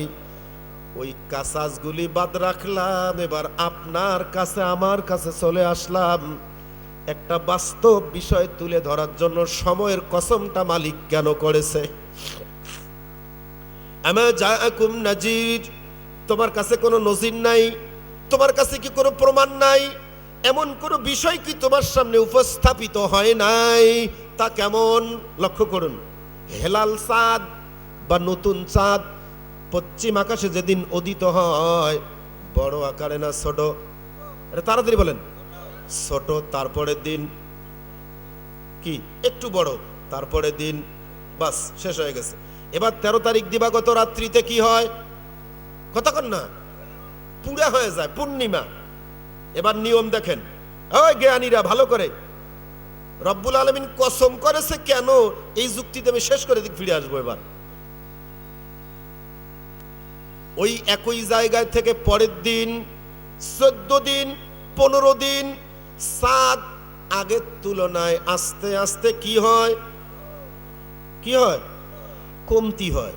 ওই কাসাসগুলি বাদ রাখলাম, এবার আপনার কাছে আমার কাছে চলে আসলাম একটা বাস্তব বিষয় তুলে ধরার জন্য। সময়ের কসমটা মালিক কেন করেছে? আমা জাআকুম নাজির, তোমার কাছে কোনো নজির নাই? তোমার কাছে কি কোনো প্রমাণ নাই? এমন কোনো বিষয় কি তোমার সামনে উপস্থাপিত হয় নাই? তা কেমন? লক্ষ্য করুন, হেলাল চাঁদ বা নতুন চাঁদ পশ্চিম আকাশে যেদিন উদিত হয়, বড় আকারে না ছোট? এটা তাড়াতাড়ি বলেন। ছোট। তারপরের দিন কি একটু বড়, তারপরের দিন বাস শেষ হয়ে গেছে। এবার 13 তারিখ দিবাগত রাত্রিতে কি হয়? কতক্ষণ না পুরা হয়ে যায়, পূর্ণিমা। এবার নিয়ম দেখেন, ওই জ্ঞানীরা ভালো করে, রব্বুল আলামিন কসম করেছে কেন? এই যুক্তিতে আমি শেষ করে দিক ফিরে আসবো। এবার ওই একই জায়গায় থেকে পরের দিন 14 দিন 15 দিন চাঁদ আগের তুলনায় আস্তে আস্তে কি হয়? কি হয়? কমতি হয়।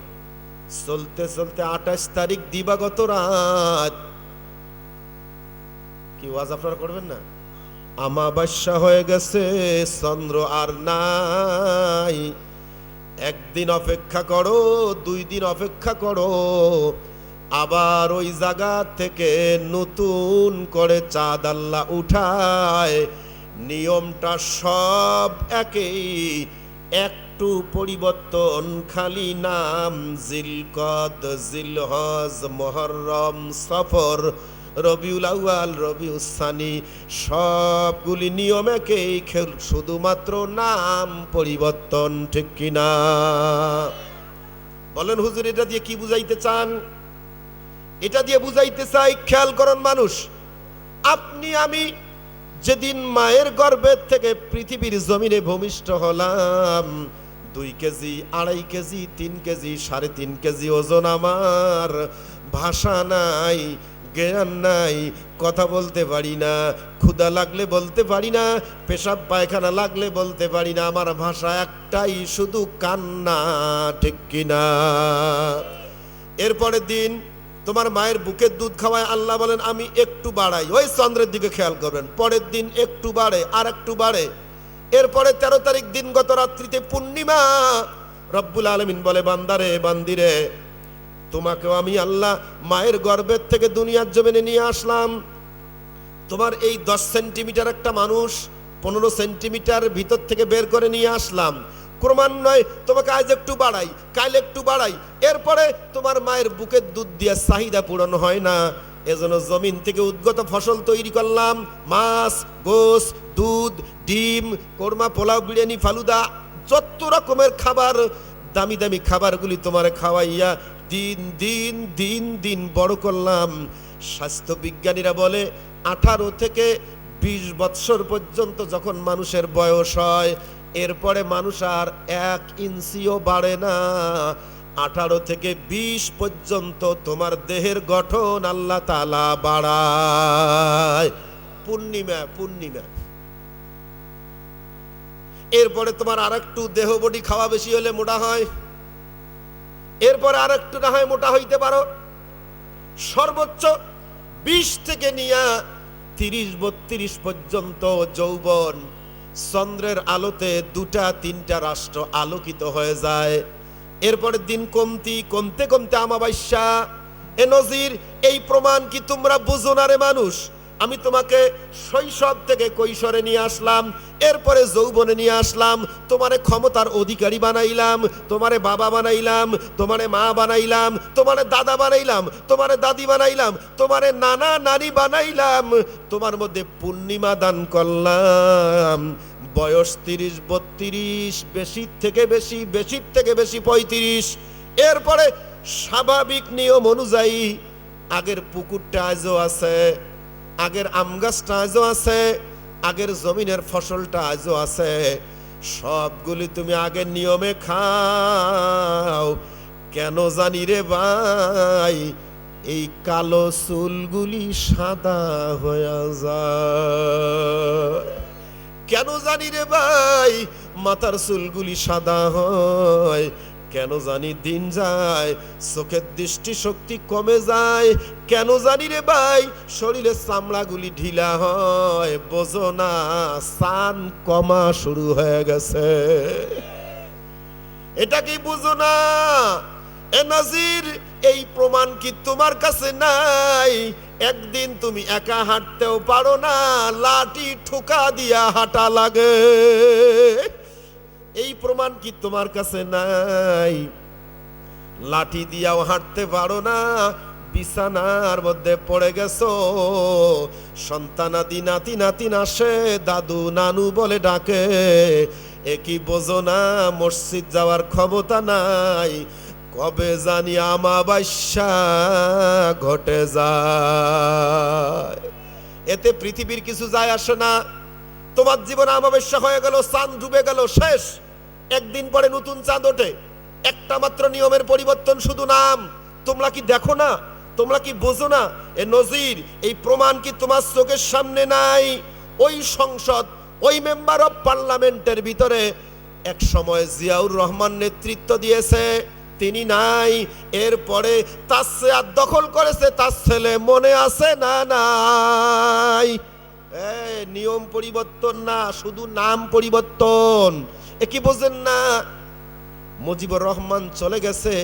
চলতে চলতে 28 তারিখ দিবাগত রাত, কি ওয়াজ আপনারা করবেন না? আমাবস্যা হয়ে গেছে, চন্দ্র আর নাই। একদিন অপেক্ষা করো, 2 দিন অপেক্ষা করো, আবার ওই জায়গা থেকে নতুন করে চাঁদ আল্লাহ উঠায়। নিয়মটা সব একই, একটু পরিবর্তন, খালি নাম। জিলকদ, জিলহজ, মুহররম, সফর, রবিউল আউয়াল, রবিউল সানি, সবগুলি নিয়ম একই, শুধুমাত্র নাম পরিবর্তন, ঠিক কিনা? বলেন হুজুর, এটা দিয়ে কি বুঝাইতে চান? এটা দিয়ে বুঝাইতে চাই, খেয়াল করুন মানুষ, আপনি আমি যেদিন মায়ের গর্ভের থেকে পৃথিবীর জমিনে ভূমিষ্ঠ হলাম, 2 কেজি, 2.5 কেজি, 3 কেজি, 3.5 কেজি ওজন আমার। ভাষা নাই, জ্ঞান নাই, কথা বলতে পারি না, ক্ষুধা লাগলে বলতে পারি না, পেশাব পায়খানা লাগলে বলতে পারি না। আমার ভাষা একটাই, শুধু কান্না, ঠিক কিনা? এরপরের দিন তোমার মায়ের বুকের দুধ খাওয়ায় আল্লাহ বলেন আমি একটু বাড়াই, ওই চন্দ্রের দিকে খেয়াল করবেন। পরের দিন একটু বাড়ে, আর একটু বাড়ে। এরপরে 13 তারিখ দিন গত রাত্রিতে পূর্ণিমা। রব্বুল আলামিন বলে বান্দারে, বান্দিরে, তোমাকেও আমি আল্লাহ মায়ের গর্ভের থেকে দুনিয়ার জমিনে নিয়ে আসলাম। তোমার এই 10 সেন্টিমিটার একটা মানুষ 15 সেন্টিমিটার ভিতর থেকে বের করে নিয়ে আসলাম। ক্রমান্বয়ে তোমাকে আজ একটু বাড়াই, কাল একটু বাড়াই। এরপরে তোমার মায়ের বুকের দুধ দিয়ে চাহিদা পূরণ হয় না, এজন্য জমিন থেকে উদ্গত ফসল তৈরি করলাম, মাছ, গোশ, দুধ, ডিম, কোরমা, পোলাও, বিরিয়ানি, ফালুদা, যত রকমের খাবার, দামি দামি খাবারগুলি তোমারে খাওয়াইয়া দিন দিন দিন দিন বড় করলাম। স্বাস্থ্য বিজ্ঞানীরা বলে 18 থেকে 20 বৎসর পর্যন্ত যখন মানুষের বয়স হয়, এরপরে মানুষ আর 1 ইঞ্চিও বাড়ে না। 18 থেকে 20 পর্যন্ত তোমার দেহের গঠন আল্লাহ তাআলা বাড়ায়। পূর্ণিমা পূর্ণিমা এরপরে তোমার আরেকটু দেহ বডি খাওয়া বেশি হলে মোটা হয়, এরপরে আরেকটু না হয় মোটা হইতে পারো। সর্বোচ্চ 20 থেকে নিয়ে 30-32 পর্যন্ত যৌবন। চন্দ্রের আলোতে 2-3টা রাষ্ট্র আলোকিত হয়ে যায়। এরপরে দিন কমতে কমতে আমাবাস্যা। এ নজির, এই প্রমাণ কি তোমরা বুঝো না রে মানুষ? আমি তোমাকে শৈশব থেকে কৈশোরে নিয়ে আসলাম, এরপরে যৌবনে নিয়ে আসলাম, তোমারে ক্ষমতার অধিকারী বানাইলাম, তোমারে বাবা বানাইলাম, তোমারে মা বানাইলাম, তোমারে দাদা বানাইলাম, তোমারে দাদি বানাইলাম, তোমারে নানা নানি বানাইলাম, তোমার মধ্যে পূর্ণিমা দান করলাম। বয়স 30-32, বেশির থেকে বেশি 35। এরপরে স্বাভাবিক নিয়ম অনুযায়ী আগের পুকুরটা আজও আছে, আগের আম গাছটা আজও আছে, আগের জমিনের ফসলটা আজও আছে। সবগুলি তুমি আগের নিয়মে খাও। কেন জানি রে ভাই, এই কালো চুলগুলি সাদা হয়ে যায়। কেন জানি রে ভাই, মাথার চুলগুলি সাদা হয়। কেন জানি দিন যায়, চোখের দৃষ্টি শক্তি কমে যায়। কেন জানি রে ভাই, শরীরের চামড়াগুলি ঢিলা হয়। বোঝো না, সান কমা শুরু হয়ে গেছে। এটা কি বুঝো না? এ নাজির, এই প্রমাণ কি তোমার কাছে নাই? একদিন তুমি একা হাঁটতেও পারো না, লাঠি ঠোকা দিয়া হাঁটা লাগে। এই প্রমাণ কি তোমার কাছে নাই? লাঠি দিয়াও হাঁটতে পারো না, বিছানার মধ্যে পড়ে গেছো। সন্তানাদি নাতি নাতিন আসে, দাদু নানু বলে ডাকে। একই বোঝো না, মসজিদ যাওয়ার ক্ষমতা নাই। কবে জানি আমাবাস্যা ঘটে যায়। এতে পৃথিবীর কিছু যায় আসে না। তোমার জীবনে আমাবাস্যা হয়ে গেল, চাঁদ ডুবে গেল, শেষ। একদিন পরে নতুন চাঁদ ওঠে। একটা মাত্র নিয়মের পরিবর্তন, শুধু নাম। তোমরা কি দেখো না? তোমরা কি বোঝো না? এ নজির, এই প্রমাণ কি তোমার চোখের সামনে নাই? ওই সংসদ, ওই মেম্বার অফ পার্লামেন্টের ভিতরে এক সময় জিয়াউর রহমান নেতৃত্ব দিয়েছে, তিনি নাই। এরপরে তার চেয়ার দখল করেছে তার ছেলে, মনে আছে না? নাই। নিয়ম পরিবর্তন না, শুধু নাম পরিবর্তন। এ কি বোঝেন না? মুজিবুর রহমান চলে গেছে,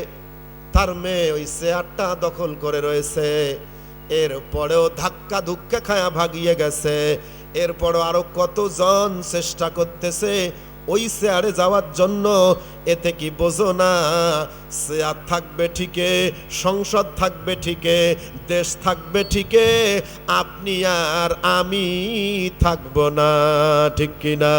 তার মেয়ে ওই চেয়ারটা দখল করে রয়েছে। এরপরেও ধাক্কা ধুক্কা খায়া ভাগিয়ে গেছে। এরপরও আরো কতজন চেষ্টা করতেছে ওই চেয়ারে যাওয়ার জন্য। এতে কি বোঝো না? চেয়ার থাকবে ঠিকে, সংসদ থাকবে ঠিকে, দেশ থাকবে ঠিকে, আপনি আর আমি থাকবো না, ঠিক কিনা?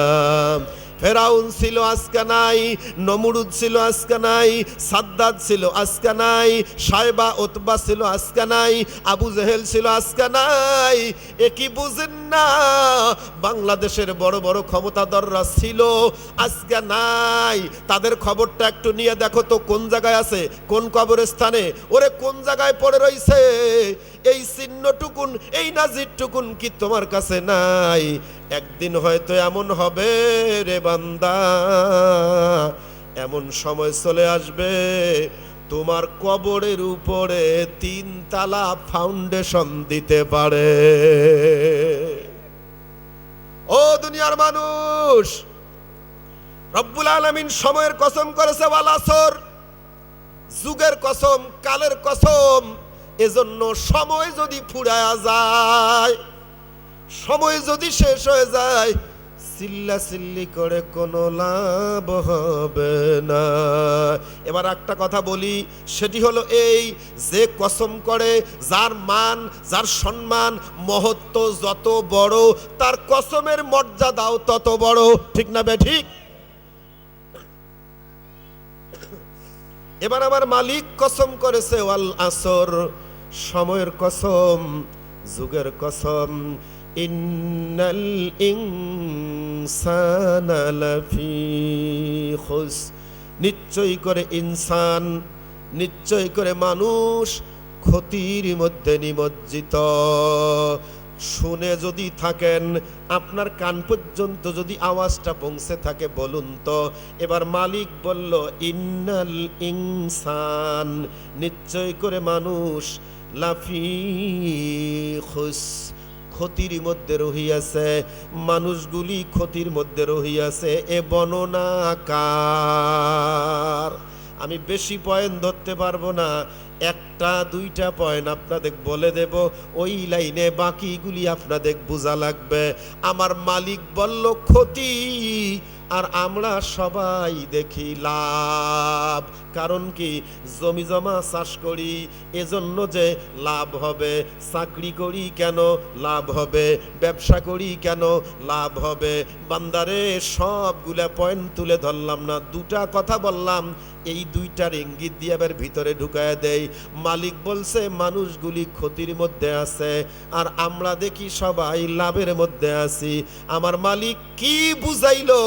ফেরাউন ছিল, আজকে নাই। নমরুদ ছিল, আজকে নাই। সাদ্দাত ছিল, আজকে নাই। সাইবা উতবা ছিল, আজকে নাই। আবু জেহেল ছিল, আজকে নাই। এ কি বুঝেন না? বাংলাদেশের বড় বড় ক্ষমতাধররা ছিল, আজকে নাই। তাদের খবরটা একটু নিয়ে দেখো তো, কোন জায়গায় আছে, কোন কবরস্থানে, ওরে কোন জায়গায় পড়ে রইছে। এই চিহ্নটুকুন, এই নাজিরটুকুন কি তোমার কাছে নাই? একদিন হয়তো এমন হবে রে বান্দা, এমন সময় চলে আসবে, তোমার কবরের উপরে 3 তালা ফাউন্ডেশন দিতে পারে। ও দুনিয়ার মানুষ, রব্বুল আলামিন সময়ের কসম করেছে, ওয়াল আসর, যুগের কসম, কালের কসম। এজন্য সময় যদি ফুরায়া যায়, সময় যদি শেষ হয়ে যায়, চিল্লাচিল্লি করে কোনো লাভ হবে না। এবার একটা কথা বলি, সেটি হলো এই, যে কসম করে, যার মান, যার সম্মান, মহত্ব যত বড়, তার কসমের মর্যাদাও তত বড়। ঠিক না বেঠিক? এবার আমার মালিক কসম করেছে, ওয়াল আসর, সময়ের কসম, যুগের কসম, ইন্নাল ইনসানা লাফি খুস, নিশ্চয় করে ইনসান, নিশ্চয় করে মানুষ ক্ষতির মধ্যে নিমজ্জিত। শুনে যদি থাকেন, আপনার কান পর্যন্ত যদি আওয়াজটা পৌঁছে থাকে, বলুন তো। এবার মালিক বলল, ইন্নাল ইনসান, নিশ্চয় করে মানুষ, লাফি খুস, ক্ষতির মধ্যে রহিয়াছে, মানুষগুলি ক্ষতির মধ্যে রহিয়াছে। এ বর্ণনা কার? আমি বেশি পয়েন্ট ধরতে পারবো না, একটা দুইটা পয়েন্ট আপনাদের বলে দেব, ওই লাইনে বাকিগুলি আপনাদের বোঝা লাগবে। আমার মালিক বলল ক্ষতি, আর আমরা সবাই দেখি লাভ। কারণ কি? জমি জমা চাষ করি এজন্য যে লাভ হবে, চাকরি করি কেন লাভ হবে, ব্যবসা করি কেন লাভ হবে। বান্দারে সবগুলা পয়েন্ট তুলে ধরলাম না, দুটা কথা বললাম, এই দুইটার ইঙ্গিত দিয়ে আবার ভিতরে ঢুকায় দেই। মালিক বলছে মানুষগুলি ক্ষতির মধ্যে আছে, আর আমরা দেখি সবাই লাভের মধ্যে আছি। আমার মালিক কি বুঝাইলো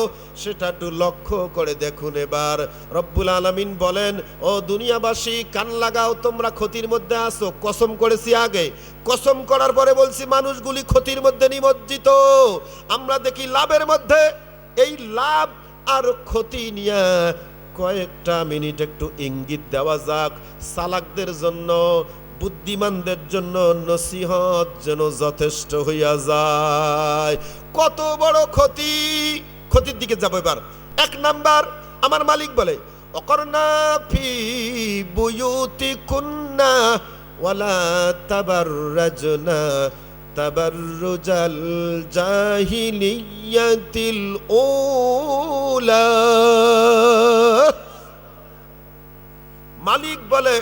সেটা একটু লক্ষ্য করে দেখুন। এবার রব্বুল আলামিন বলেন, ও দুনিয়াবাসী কান লাগাও, তোমরা ক্ষতির মধ্যে আছো। কসম করেছি আগে, কসম করার পরে বলছি মানুষগুলি ক্ষতির মধ্যে নিমজ্জিত, আমরা দেখি লাভের মধ্যে। এই লাভ আর ক্ষতি নিয়ে কয়েকটা মিনিট একটু ইঙ্গিত দেওয়া যাক, চালাকদের জন্য, বুদ্ধিমানদের জন্য নসিহত যেন যথেষ্ট হইয়া যায়। কত বড় ক্ষতি, ক্ষতির দিকে যাব এবার। এক নাম্বার, আমার মালিক বলে, অকরনা ফি বুয়ুতিকুন্না ওয়ালা তাবাররাজনা তাবাররুজাল জাহিলিয়াতিল উলা। মালিক বলে,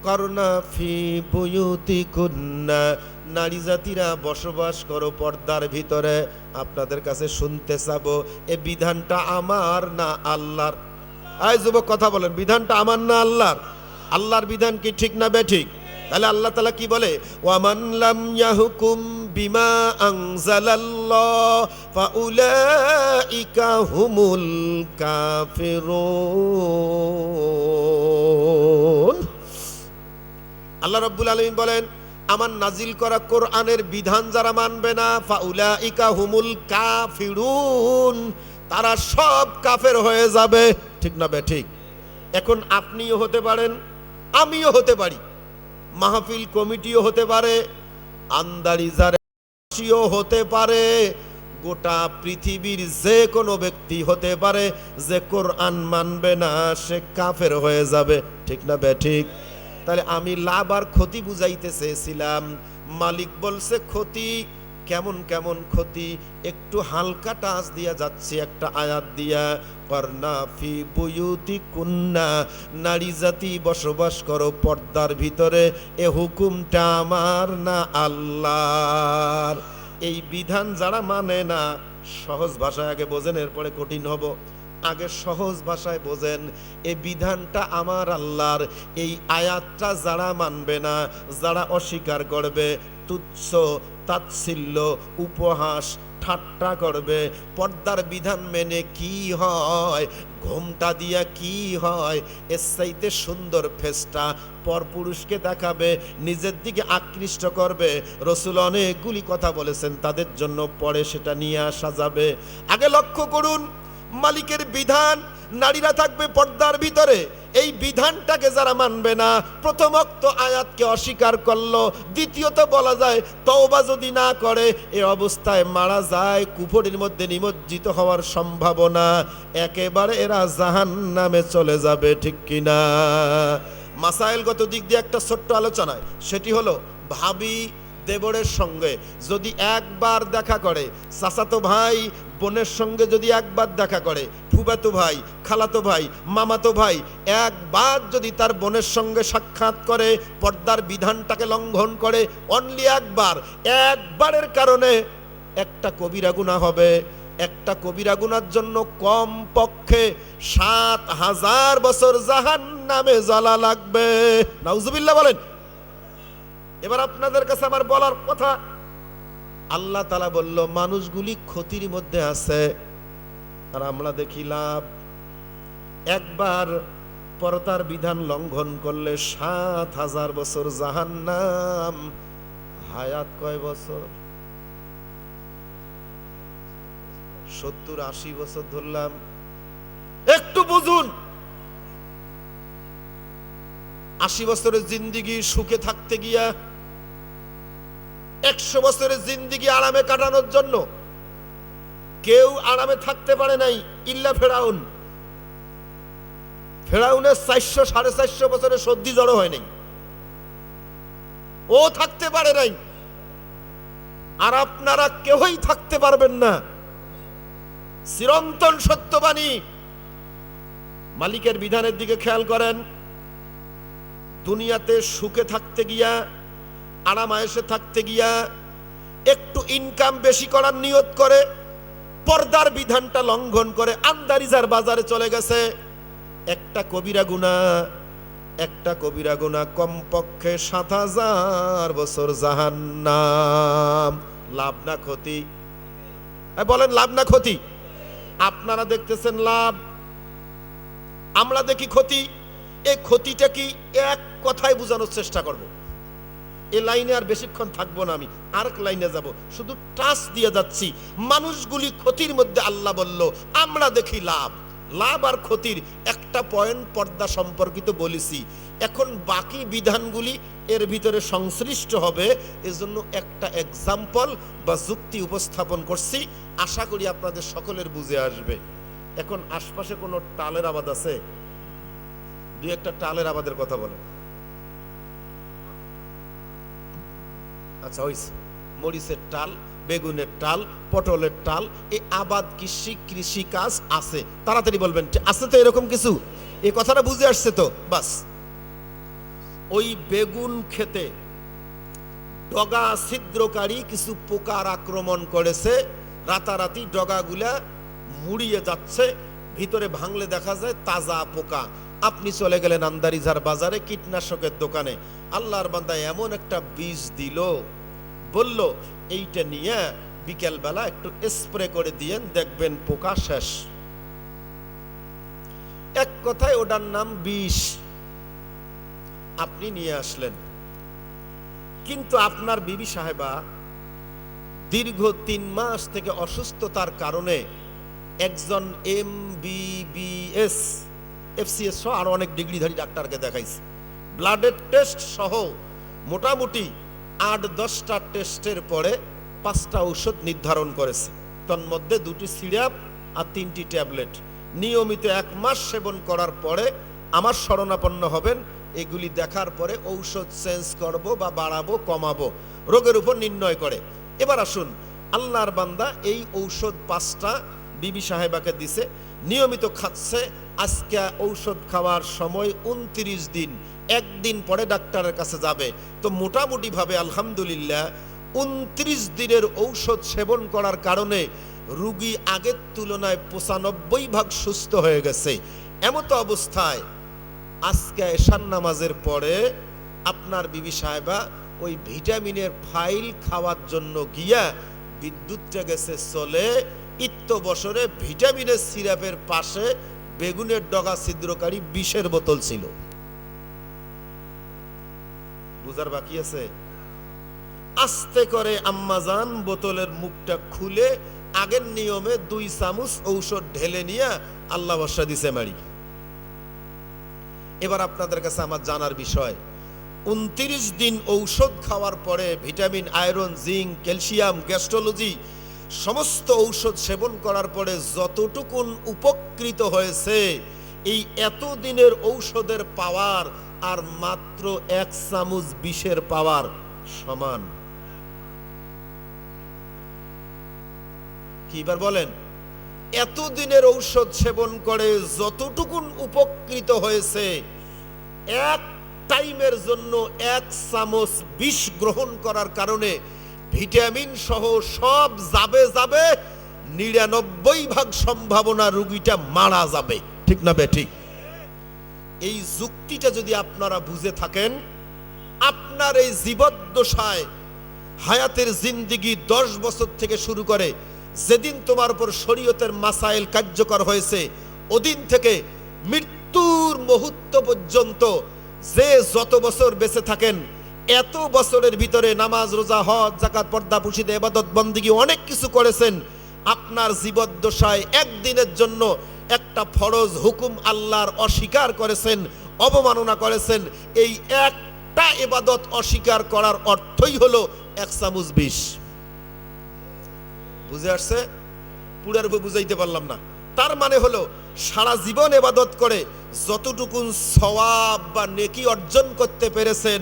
করনা ফি বুয়ুতিকুন্না, নারী জাতিরা বসবাস করো পর্দার ভিতরে। আপনাদের কাছে শুনতে চাবো, এ বিধানটা আমার না আল্লাহর? আয় যুবক কথা বলেন, বিধানটা আমার না আল্লাহর? আল্লাহর বিধান কি ঠিক না বেঠিক? তাহলে আল্লাহ তাআলা কি বলে, ওয়ামান লাম ইয়াহকুম বিমা আনজালাল্লাহ ফাউলাইকা হুমুল কাফিরুন। আল্লাহ রাব্বুল আলামিন বলেন, আমার নাজিল করা কোরআনের বিধান যারা মানবে না, ফাউলাইকা হুমুল কাফিরুন, তারা সব কাফের হয়ে যাবে। ঠিক না বেঠিক? এখন আপনিও হতে পারেন, আমিও হতে পারি, মাহফিল কমিটিও হতে পারে, আন্দারিজারিও হতে পারে, গোটা পৃথিবীর যে কোনো ব্যক্তি হতে পারে, যে কোরআন মানবে না সে কাফের হয়ে যাবে। ঠিক না বেঠিক? তাহলে আমি লাভ আর ক্ষতি বুঝাইতে চেয়েছিলাম। মালিক বলছে ক্ষতি, কেমন কেমন ক্ষতি, একটু হালকা টাচ দিয়া যাচ্ছে একটা আয়াত দিয়া, করনা ফি বুয়ুতিকুন্না, নারী জাতি বসবাস করো পর্দার ভিতরে। এ হুকুমটা আমার না আল্লাহর। এই বিধান যারা মানে না, সহজ ভাষায় আগে বোঝেন, এরপরে কঠিন হব। আগে সহজ ভাষায় বোঝেন, এই বিধানটা আমার আল্লাহর। এই আয়াতটা যারা মানবে না, যারা অস্বীকার করবে, তুচ্ছ তাচ্ছিল্য উপহাস ঠাট্টা করবে, পর্দার বিধান মেনে কি হয়, ঘোমটা দিয়া কি হয়, এর চাইতে সুন্দর ফেসটা পরপুরুষকে দেখাবে, নিজের দিকে আকৃষ্ট করবে। রসুল অনেকগুলি কথা বলেছেন, তাদের জন্য পরে সেটা নিয়ে আসা যাবে। আগে লক্ষ্য করুন, মালিকের বিধান, নারীরা থাকবে পর্দার ভিতরে। এই বিধানটাকে যারা মানবে না, প্রথমোক্ত আয়াতকে অস্বীকার করলো, দ্বিতীয়ত বলা যায় তওবা যদি না করে, এ অবস্থায় মারা যায়, কুফরির মধ্যে নিমজ্জিত হওয়ার সম্ভাবনা, একেবারে এরা জাহান্নামে চলে যাবে। ঠিক কিনা? মাসাইলগত দিক দিয়ে একটা ছোট্ট আলোচনায়, সেটি হলো ভাবি দেবরের সঙ্গে যদি একবার দেখা করে, চাচাতো ভাই বোনের সঙ্গে যদি একবার দেখা করে, ফুফাতো ভাই, খালাতো ভাই, মামাতো ভাই একবার যদি তার বোনের সঙ্গে সাক্ষাৎ করে, পর্দার বিধানটাকে লঙ্ঘন করে, অনলি একবারের কারণে একটা কবিরা গুনাহ হবে। একটা কবিরা গুনার জন্য কম পক্ষে ৭,০০০ বছর জাহান্নামে জ্বালা লাগবে। নাউজুবিল্লাহ বলেন। এবার আপনাদের কাছে আমার বলার কথা, আল্লাহ তাআলা বলল মানুষগুলি ক্ষতির মধ্যে আছে আর আমরা দেখি লাভ। একবার পর্দার বিধান লঙ্ঘন করলে ৭,০০০ বছর জাহান্নাম। হায়াত কয় বছর? ৭০-৮০ বছর ধরলাম। একটু বুঝুন, ৮০ বছরের জিন্দিগি সুখে থাকতে গিয়া ১০০ বছরের জিন্দিগি আরামে কাটানোর জন্য কেউ আরামে থাকতে পারে নাই ইল্লা ফেরাউন। ফেরাউনের ৪০০-৪৫০ বছরের সর্দি জড়ো হয় নাই, ও থাকতে পারে নাই। আর আপনারা কেউই থাকতে পারবেন না। চিরন্তন সত্যবাণী। মালিকের বিধানের দিকে খেয়াল করেন। দুনিয়াতে সুখে থাকতে গিয়া, আরামায়েশে থাকতে গিয়া একটু ইনকাম বেশি করার নিয়ত করে পর্দার বিধানটা লঙ্ঘন করে আন্দারিজার বাজারে চলে গেছে। একটা কবিরা গুনাহ কমপক্ষে ৭,০০০ বছর জাহান্নাম। লাভ না ক্ষতি? বলেন লাভ না ক্ষতি? আপনারা দেখতেছেন লাভ, আমরা দেখি ক্ষতি। এই ক্ষতিটা কি এক কথায় বোঝানোর চেষ্টা করব। এই লাইনে আর বেশিক্ষণ থাকবো না, আমি আরেক লাইনে যাব, শুধু টাচ দিয়ে যাচ্ছি। মানুষগুলি ক্ষতির মধ্যে, আল্লাহ বলল আমরা দেখি লাভ। লাভ আর ক্ষতির একটা পয়েন্ট পর্দা সম্পর্কিত বলেছি। এখন বাকি বিধানগুলি এর ভিতরে সংশ্লিষ্ট হবে, এজন্য একটা এক্সাম্পল বা যুক্তি উপস্থাপন করছি। আশা করি আপনাদের সকলের বুঝে আসবে। এখন আশপাশে কোনো টালের আবাদ আছে? দুই একটা টালের আবাদের কথা বলেন। আচ্ছা, হইছে। মরিচের টাল, বেগুনের টাল, পটলের টাল, এই আবাদ কৃষি কাজ আছে। তাড়াতাড়ি বলবেন আছে তো এরকম কিছু? এই কথাটা বুঝে আসছে তো? বাস। ওই বেগুন খেতে ডগা ছিদ্রকারী কিছু পোকার আক্রমণ করেছে। রাতারাতি ডগাগুলা মুড়িয়ে যাচ্ছে, ভিতরে ভাঙলে দেখা যায় তাজা পোকা। আপনি চলে গেলেন আন্দারিজার বাজারে কীটনাশকের দোকানে, আল্লাহর বান্দা এমন একটা বীজ দিল, বলল এইটা নিয়ে বিকেল বেলা একটু স্প্রে করে দিয়েন, দেখবেন পোকা শেষ। এক কথায় ওটার নাম বিষ। আপনি নিয়ে আসলেন, কিন্তু আপনার বিবি সাহেবা দীর্ঘ ৩ মাস থেকে অসুস্থতার কারণে একজন MBBS FCS সহ আরো অনেক ডিগ্রিধারী ডাক্তারকে দেখাইছে। ব্লাডের টেস্ট সহ মোটামুটি ৮-১০টা টেস্টের পরে 5টা ঔষধ নির্ধারণ করেছে। তন্মধ্যে 2টি সিরাপ আর 3টি ট্যাবলেট। নিয়মিত 1 মাস সেবন করার পরে আমার শরণাপন্ন হবেন। এগুলি দেখার পরে ঔষধ চেঞ্জ করব বা বাড়াবো কমাবো, রোগের উপর নির্ণয় করে। এবার আসুন, আল্লাহর বান্দা এই ঔষধ 5টা বিবি সাহেবাকে দিছে, নিয়মিত খাচ্ছে। আজকে ঔষধ খাওয়ার সময় 29 দিন, একদিন পরে ডাক্তারের কাছে যাবে। তো মোটামুটি ভাবে আলহামদুলিল্লাহ 29 দিনের ঔষধ সেবন করার কারণে রোগী আগের তুলনায় 95% সুস্থ হয়ে গেছে। এমত অবস্থায় আজকে এশার নামাজের পরে আপনার বিবি সাহেবা ওই ভিটামিনের ফাইল খাওয়ার জন্য গিয়া বিদ্যুৎটা গেছে চলে। বছরে ভিটামিনের সিরাপের পাশে বেগুনের ডগা ছিদ্রকারী বিষের বোতল ছিল। বুঝার বাকি আছে? আস্তে করে আম্মাজান বোতলের মুখটা খুলে আগের নিয়মে 2 চামচ ঔষধ ঢেলে নিয়ে আল্লাহ বর্ষা দিছে মারি। এবার আপনাদের কাছে আমার জানার বিষয়, 29 দিন ঔষধ খাওয়ার পরে vitamin, iron, zinc, calcium, gastrology সমস্ত ঔষধ সেবন করার পরে যতটুকুন উপকৃত হয়েছে, এই এতদিনের ঔষধের পাওয়ার আর মাত্র 1 চামচ বিষের পাওয়ার সমান। কি এবার বলেন? এতদিনের ঔষধ সেবন করে যতটুকুন উপকৃত হয়েছে, এক টাইমের জন্য 1 চামচ বিষ গ্রহণ করার কারণে ভিটামিন সহ সব যাবে 99% সম্ভাবনা রোগীটা মারা যাবে। ঠিক না বেঠিক? এই যুক্তিটা যদি আপনারা বুঝে থাকেন, আপনার এই জীবদ্দশায় হায়াতের জিন্দেগি 10 বছর থেকে শুরু করে যেদিন তোমার উপর শরীয়তের মাসাইল কার্যকর হয়েছে, ওদিন থেকে মৃত্যুর মুহূর্ত পর্যন্ত যে যত বছর বেঁচে থাকেন, এত বছরের ভিতরে নামাজ, রোজা, হজ, যাকাত, পর্দা, পুশিদা, ইবাদত, বন্দেগী অনেক কিছু করেছেন। আপনার জীবদ্দশায় একদিনের জন্য একটা ফরজ হুকুম আল্লাহর অস্বীকার করেছেন, অবমাননা করেছেন। এই একটা ইবাদত অস্বীকার করার অর্থই হলো 1 চামচ বিষ। বুঝে আসছে? পুরার উপর বুঝাইতে পারলাম না। তার মানে হলো সারা জীবন ইবাদত করে যতটুকুন সওয়াব বা নেকি অর্জন করতে পেরেছেন,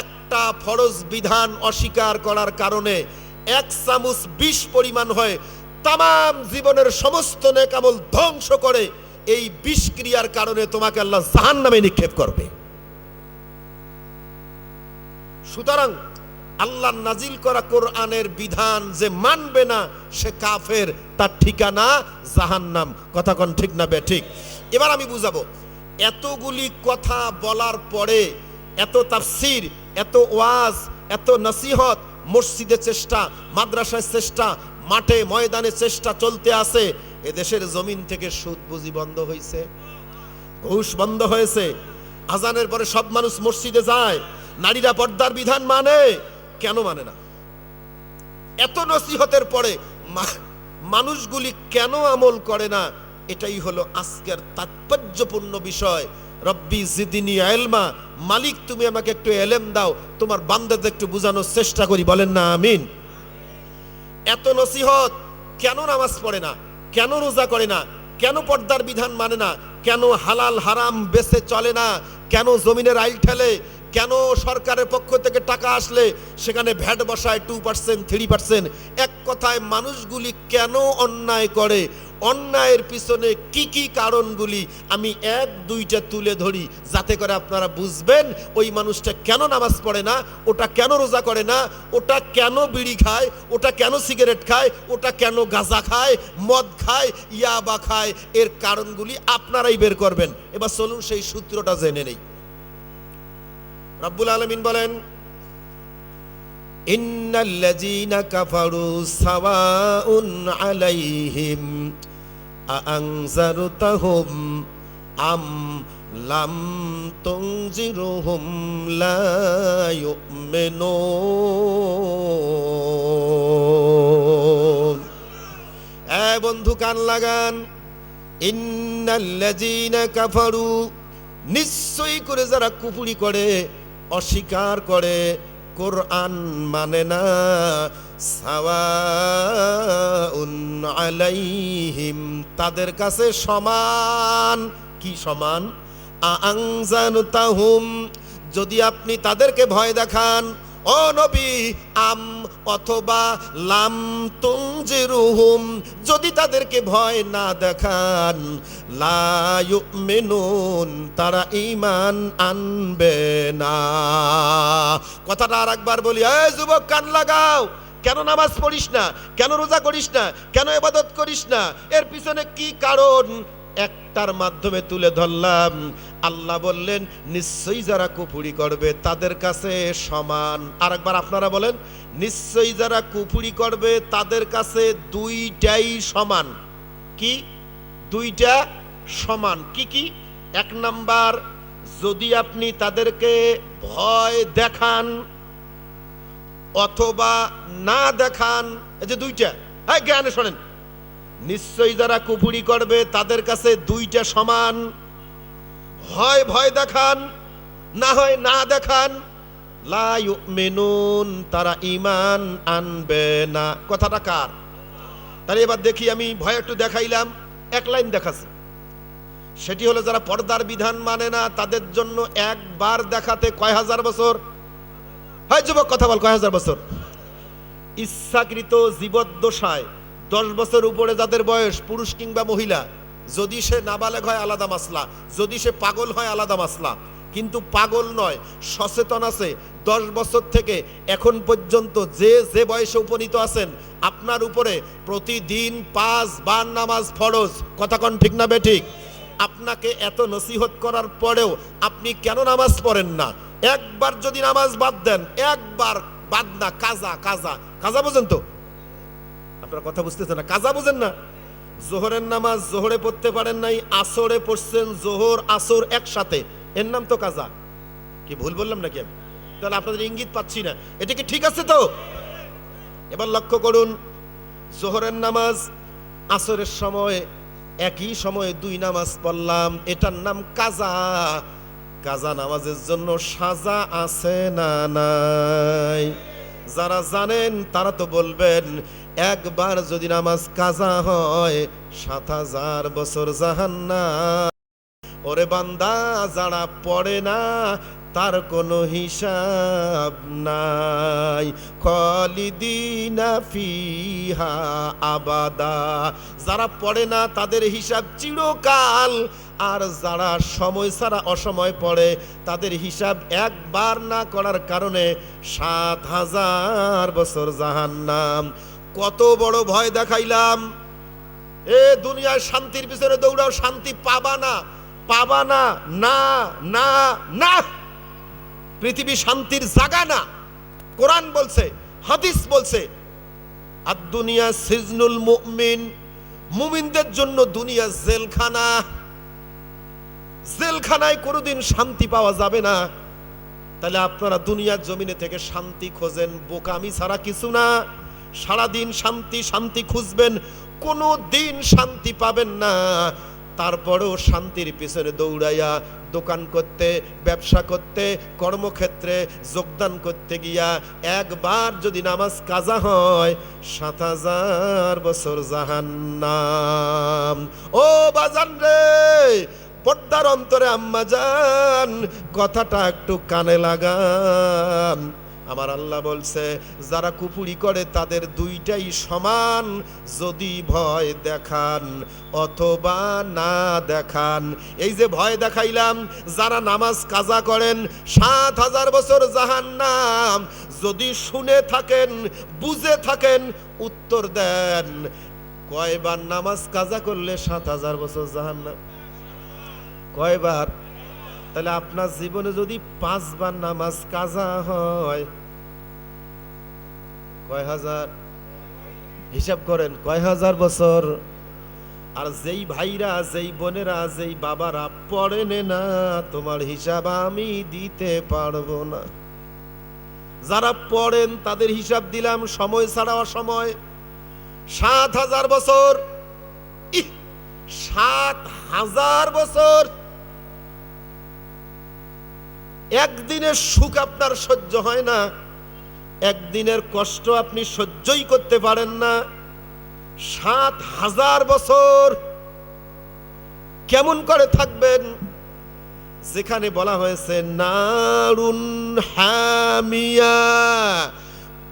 একটা ফরজ বিধান অস্বীকার করার কারণে 1 চামচ বিষ পরিমাণ হয় তাম জীবনের সমস্ত নেক আমল ধ্বংস করে। এই বিষ ক্রিয়ার কারণে তোমাকে আল্লাহ জাহান্নামে নিক্ষেপ করবে। সুতরাং আল্লাহ নাজিল করা কোরআনের বিধান যে মানবে না সে কাফের, তার ঠিকানা জাহান্নাম। কথা কোন ঠিক না বেঠিক? এবার আমি বুঝাবো। এতগুলি কথা বলার পরে, এত তাফসীর, এত ওয়াজ, এত নসিহত, মসজিদে চেষ্টা, মাদ্রাসায় চেষ্টা, মাঠে ময়দানে চেষ্টা চলতে আছে। এদেশের জমিন থেকে সুদ বুঝি বন্ধ হয়েছে, ঘুষ বন্ধ হয়েছে। আজানের পরে সব মানুষ মসজিদে যায়, নারীরা পর্দার বিধান মানে, কেন মানে না? এত নসিহতের পরে মানুষগুলি কেন আমল করে না? এটাই হলো আজকের তাৎপর্যপূর্ণ বিষয়। রব্বি জিদনি ইলমা, মালিক তুমি আমাকে একটু এলেম দাও, তোমার বান্দাদের একটু বোঝানোর চেষ্টা করি। বলেন না আমিন? এত নসিহত, কেন নামাজ পড়ে না, কেন রোজা করে না, কেন পর্দার বিধান মানে না, কেন হালাল হারাম বেছে চলে না, কেন জমিনের আইল ঠেলে, কেন সরকারের পক্ষ থেকে টাকা আসলে সেখানে ভ্যাট বসায় 2%, 3%। এক কথায় মানুষগুলি কেন অন্যায় করে, অন্যায়ের পিছনে কি কি কারণগুলি আমি 1-2টা তুলে ধরি, যাতে করে আপনারা বুঝবেন ওই মানুষটা কেন নামাজ পড়ে না, ওটা কেন রোজা করে না, ওটা কেন বিড়ি খায়, ওটা কেন সিগারেট খায়, ওটা কেন গাঁজা খায়, মদ খায়, ইয়াবা খায়। এর কারণগুলি আপনারাই বের করবেন। এবার চলুন সেই সূত্রটা জেনে নেই। রব্বুল আলামিন বলেন, ইন্নাল্লাযীনা কাফারু সাওয়াউন আলাইহিম আআনজারতাহুম আম লাম তুনজিরুহুম লা ইউমিনুন। এ বন্ধু কান লাগান। ইন্নাল্লাযীনা কাফারু, নিশ্চয়ই করে যারা কুফরি করে, অস্বীকার করে, কোরআন মানে না, সাওয়াউন আলাইহিম, তাদের কাছে সমান। কি সমান? আআনজারতাহুম, যদি আপনি তাদেরকে ভয় দেখান, ও নবী, আম অথবা লাম তুনজিরুহুম, যদি তাদেরকে ভয় না দেখান, লা ইউমিনুন, তারা ঈমান আনবে না। কথাটা আরেকবার বলি। এই যুবক কান লাগাও। কেন নামাজ পড়িস না, কেন রোজা করিস না, কেন ইবাদত করিস না? এর পিছনে কি কারণ? একটার মাধ্যমে তুলে ধরলাম। আল্লাহ বললেন, নিশ্চয়ই যারা কুফরি করবে তাদের কাছে সমান। আরেকবার আপনারা বলেন, নিশ্চয়ই যারা কুফরি করবে তাদের কাছে দুইটাই সমান। কি? দুইটা সমান। কি কি? 1 নাম্বার, যদি আপনি তাদেরকে ভয় দেখান অথবা না দেখান, এই যে দুইটা, হ্যাঁ জ্ঞানে শোনেন, নিশ্চয়ই যারা কুফরি করবে তাদের কাছে দুইটা সমান। হয় ভয় দেখান, না হয় না দেখান। লা ইউমিনুন, তারা ঈমান আনবে না। কথাটা কার? তাহলে এবার দেখি, আমি ভয় একটু দেখাইলাম, 1 লাইন দেখাচ্ছি। সেটি হলো যারা পর্দার বিধান মানে না, তাদের জন্য একবার দেখাতে কয় হাজার বছর? হয় যুবক কথা বল, কয় হাজার বছর? ইচ্ছাকৃত জীবদ্দশায় 10 বছর উপরে যাদের বয়স, পুরুষ কিংবা মহিলা, যদি সে নাবালেগ হয় আলাদা মাসলা, যদি সে পাগল হয় আলাদা মাসলা, কিন্তু পাগল নয়, সচেতন আছে, 10 বছর থেকে এখন পর্যন্ত যে যে বয়সে উপনীত আছেন, আপনার উপরে প্রতিদিন 5 বার নামাজ ফরজ। কথা কোন ঠিক না বেঠিক? আপনাকে এত নসিহত করার পরেও আপনি কেন নামাজ পড়েন না? একবার যদি নামাজ বাদ দেন, একবার বাদ না, কাজা কাজা কাজা, বোঝেন তো? আপনারা কথা বুঝতেছেন না? কাজা বোঝেন না? জোহরের নামাজ জোহরে পড়তে পারেন নাই, আসরে পড়ছেন, জোহর আসর একসাথে, এর নাম তো কাজা। কি ভুল বললাম নাকি আমি? তাহলে আপনাদের ইঙ্গিত পাচ্ছি না, এটা কি ঠিক আছে তো? এবার লক্ষ্য করুন, জোহরের নামাজ আসরের সময় একই সময়ে 2 নামাজ পড়লাম, এটার নাম কাজা। কাজা নামাজের জন্য সাজা আছে না নাই? যারা জানেন তারা তো বলবেন, একবার যদি নামাজ কাজা হয় 7000 বছর জাহান্নাম। ওরে বান্দা, যারা পড়ে না তার কোনো হিসাব নাই, খালিদিনা ফিহা আবাদা। যারা পড়ে না তাদের হিসাব চিরকাল, আর যারা সময় ছাড়া অসময় পড়ে তাদের হিসাব একবার না করার কারণে 7000 বছর জাহান্নাম। কত বড় ভয় দেখাইলাম! এ দুনিয়ায় শান্তির পিছনে দৌড়াও, শান্তি পাবা না, পাবা না, না না না। পৃথিবী শান্তির জায়গা না। কোরআন বলছে, হাদিস বলছে, আর দুনিয়া সিজনুল মুমিন, মুমিনদের জন্য দুনিয়া জেলখানা। জেলখানায় কোনোদিন শান্তি পাওয়া যাবে না। তাহলে আপনারা দুনিয়ার জমিনে থেকে শান্তি খোঁজেন, বোকামি ছাড়া কিছু না। সারাদিন শান্তি শান্তি খুঁজবেন, কোনো দিন শান্তি পাবেন না। তারপরেও শান্তির পিছনে দৌড়াইয়া দোকান করতে, ব্যবসা করতে, কর্মক্ষেত্রে যোগদান করতে গিয়া একবার যদি নামাজ কাজা হয় 7000 বছর জাহান্নাম। ও বাজান রে, পর্দার অন্তরে আম্মা জান, কথাটা একটু কানে লাগান। আমার আল্লাহ বলছে, যারা কুফরি করে তাদের দুইটাই সমান, যদি ভয় দেখান অথবা না দেখান। এই যে ভয় দেখাইলাম, যারা নামাজ কাজা করেন 7000 বছর জাহান্নাম। যদি শুনে থাকেন, বুঝে থাকেন, উত্তর দেন, কয়বার নামাজ কাজা করলে 7000 বছর জাহান্নাম? কয়বার? তাহলে আপনার জীবনে যদি 5 বার নামাজ কাজা হয়, কয় হাজার? হিসাব করেন, কয় হাজার বছর? আর যেই ভাইরা, যেই বোনেরা, যেই বাবারা পড়েন না, তোমার হিসাব আমি দিতে পারবো না। যারা পড়েন তাদের হিসাব দিলাম, সময় ছাড়া অসময় 7000 বছর। 7000 বছর। একদিনের সুখ আপনার সহ্য হয় না, একদিনের কষ্ট আপনি সহ্যই করতে পারেন না। 7000 বছর কেমন করে থাকবেন? যেখানে বলা হয়েছে নারুন হামিয়া,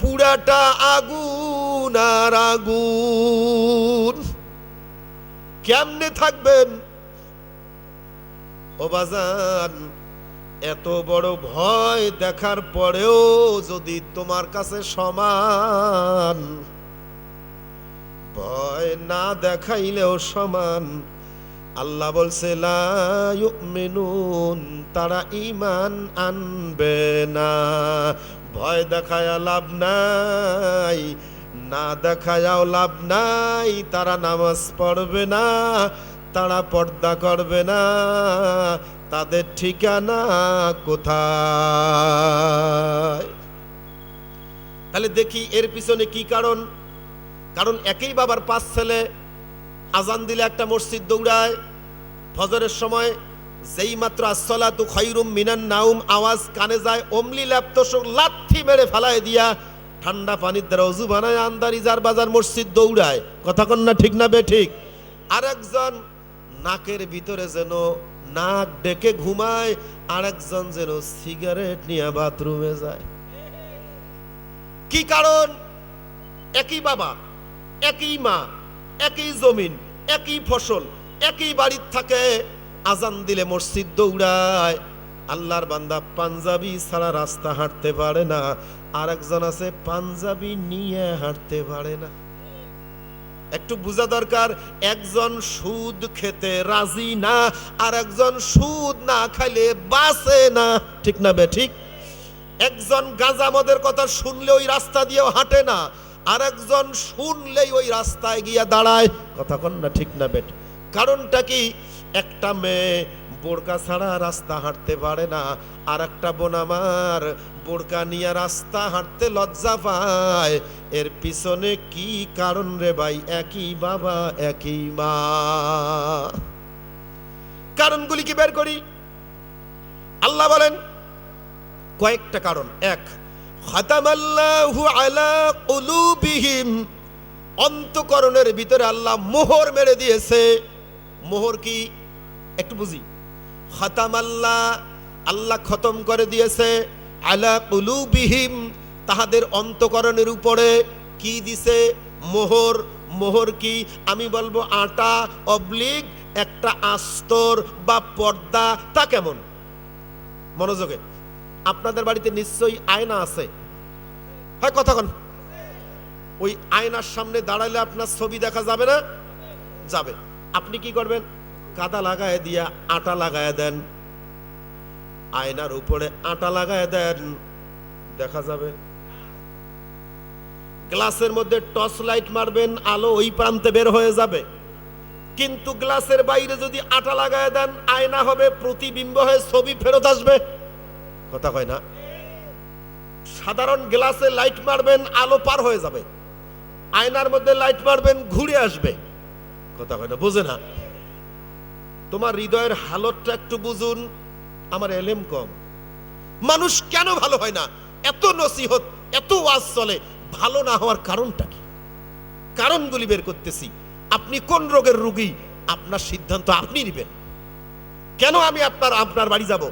পুরাটা আগুন আর আগুন, কেমনে থাকবেন? ও বাজান, এত বড় ভয় দেখার পরেও যদি তোমার কাছে সমান, ভয় না দেখাইলেও সমান, আল্লাহ বলছে লা ইউমিনুন, তারা ঈমান আনবে না। ভয় দেখায়া লাভ নাই, না দেখায়াও লাভ নাই। তারা নামাজ পড়বে না, তারা পর্দা করবে না, তাদের ঠিকানা কোথায়? তাহলে দেখি এর পিছনে কি কারণ? কারণ একই বাবার 5 ছেলে, আজান দিলে একটা মসজিদ দৌড়ায়। ফজরের সময় যেই মাত্র আসসালাতু খায়রুম মিনান নাউম আওয়াজ কানে যায়, অমলি ল্যাপ্ত লাথি মেরে ফেলায় দিয়া ঠান্ডা পানির দ্বারা ওযু বানায় আন্দারিজার বাজার মসজিদ দৌড়ায়। কথা কন না ঠিক না বেঠিক? আরেকজন নাকের ভিতরে যেন নাক ডেকে ঘুমায়, আরেকজন যেন সিগারেট নিয়ে বাথরুমে যায়। কি কারণ? একই বাবা, একই মা, একই জমিন, একই ফসল, একই বাড়ির থাকে, আজান দিলে মসজিদ দৌড়ায়। আল্লাহর বান্দা পাঞ্জাবি ছাড়া রাস্তা হাঁটতে পারে না, আর একজন আছে পাঞ্জাবি নিয়ে হাঁটতে পারে না। একটু বোঝা দরকার, একজন সুদ খেতে রাজি না, আর একজন সুদ না খাইলে বাঁচে না, ঠিক না বে ঠিক? একজন গাঁজা মদের কথা শুনলে ওই রাস্তা দিয়েও হাঁটে না, আর একজন শুনলেই ওই রাস্তায় গিয়ে দাঁড়ায়, কথা কন না ঠিক না বেট? কারণটা কি? একটা মেয়ে বোরকা ছাড়া রাস্তা হাঁটতে পারে না, আর একটা বোন আমার বোরকা নিয়ে রাস্তা হাঁটতে লজ্জা পায়। এর পিছনে কি কারণ রে ভাই? একই বাবা একই মা। কারণগুলি কি বের করি? আল্লাহ বলেন কয়েকটা কারণ। এক, খাতামাল্লাহু আলা কুলুবিহিম, অন্তঃকরণের ভিতরে আল্লাহ মোহর মেরে দিয়েছে। মোহর কি একটু বুঝি? খাতামাল্লাহ, আল্লাহ খতম করে দিয়েছে, আলা কুলুবিহিম, তাহাদের অন্তঃকরণের উপরে কি দিছে? মোহর। মোহর কি? আমি বলবো আটা অবলিক একটা আস্তর বা পর্দা। তা কেমন? মনোযোগে, আপনাদের বাড়িতে নিশ্চয়ই আয়না আছে, হয় কথা কন? ওই আয়নার সামনে দাঁড়ালে আপনার ছবি দেখা যাবে না? যাবে। আপনি কি করবেন? কাদা লাগায় দিয়া আটা লাগায় দেন, আয়নার উপরে আটা লাগায় দেন, দেখা যাবে। গ্লাসের মধ্যে টর্চ লাইট মারবেন, আলো ওই প্রান্তে বের হয়ে যাবে। কিন্তু গ্লাসের বাইরে যদি আটা লাগায় দেন, আয়না হবে, প্রতিবিম্ব হয়ে ছবি ফেরত আসবে, কথা কয় না? সাধারণ গ্লাসে লাইট মারবেন, আলো পার হয়ে যাবে, আয়নার মধ্যে লাইট মারবেন, ঘুরে আসবে, কথা কয় না? বুঝে না? তোমার হৃদয়ের হালতটা একটু বুঝুন। আমার এলেম কম, মানুষ কেন ভালো হয় না? এত নসিহত, এত ওয়াজ চলে, ভালো না হওয়ার কারণটা কি? কারণগুলি বের করতেছি। আপনি কোন রোগের রোগী, আপনার সিদ্ধান্ত আপনি নেবেন। কেন আমি আপনার বাড়ি যাব?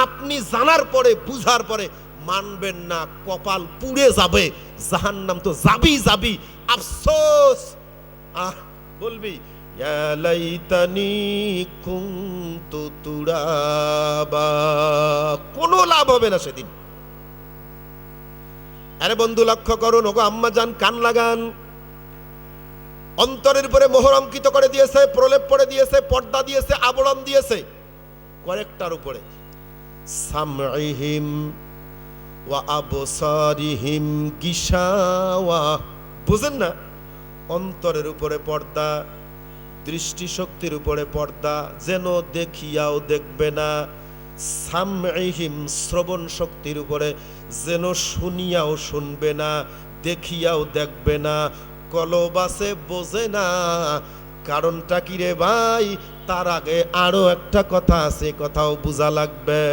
আপনি জানার পরে, বুঝার পরে মানবেন না, কপাল পুড়ে যাবে, জাহান্নাম তো যাবি। আফসোস, বলবি ইয়া লাইতানি কুনতু তুরাবা, কোনো লাভ হবে না সেদিন। আরে বন্ধু লক্ষ্য করুন, ওগো আম্মা জান কান লাগান। অন্তরের উপরে মোহর অঙ্কিত করে দিয়েছে, প্রলেপ পড়ে দিয়েছে, পর্দা দিয়েছে, আবরণ দিয়েছে। কয়েকটার উপরে সামঈহিম ওয়া আবসারিহিম গিশাওয়া, বুঝেন না? অন্তরের উপরে পর্দা, দৃষ্টিশক্তির উপরে পর্দা, যেন দেখিয়াও দেখবে না। সামঈহিম, শ্রবণ শক্তির উপরে, যেন শুনিয়াও শুনবে না, দেখিয়াও দেখবে না। কলব আছে, বোঝে না। কারণটা কি রে ভাই? তার আগে আরো একটা কথা আছে, কথাও বোঝা লাগবে।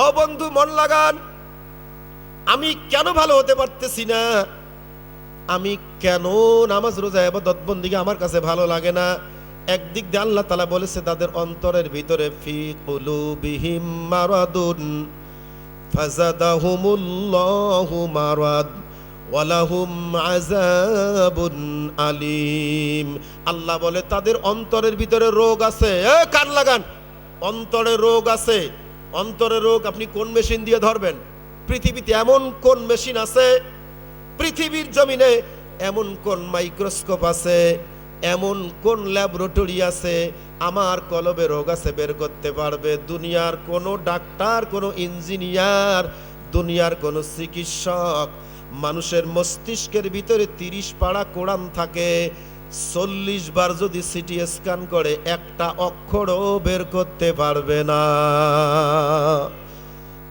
ও বন্ধু মন লাগান, আমি কেন ভালো হতে পারতেছি না? আমি কেন নামাজ রোজা ইবাদত বন্দেগী আমার কাছে ভালো লাগে না? একদিক দিয়ে আল্লাহ তাআলা বলেছে তাদের অন্তরের ভিতরে ফি কুলুবিহিম মারাদুন ফাযাদাহুমুল্লাহু মারাদ ওয়ালাহুম আযাবুন আলীম। আল্লাহ বলে তাদের অন্তরের ভিতরে রোগ আছে। কান লাগান, অন্তরে রোগ আছে। অন্তরে রোগ আপনি কোন মেশিন দিয়ে ধরবেন? পৃথিবীতে এমন কোন মেশিন আছে? পৃথিবীর জমিনে এমন কোন মাইক্রোস্কোপ আছে? এমন কোন ল্যাবরেটরি আছে আমার কলবে রোগ আছে বের করতে পারবে? দুনিয়ার কোনো ডাক্তার, কোনো ইঞ্জিনিয়ার, দুনিয়ার কোনো চিকিৎসক, মানুষের মস্তিষ্কের ভিতরে 30 পারা কোরআন থাকে, 40 বার যদি সিটি স্ক্যান করে একটা অক্ষরও বের করতে পারবে না।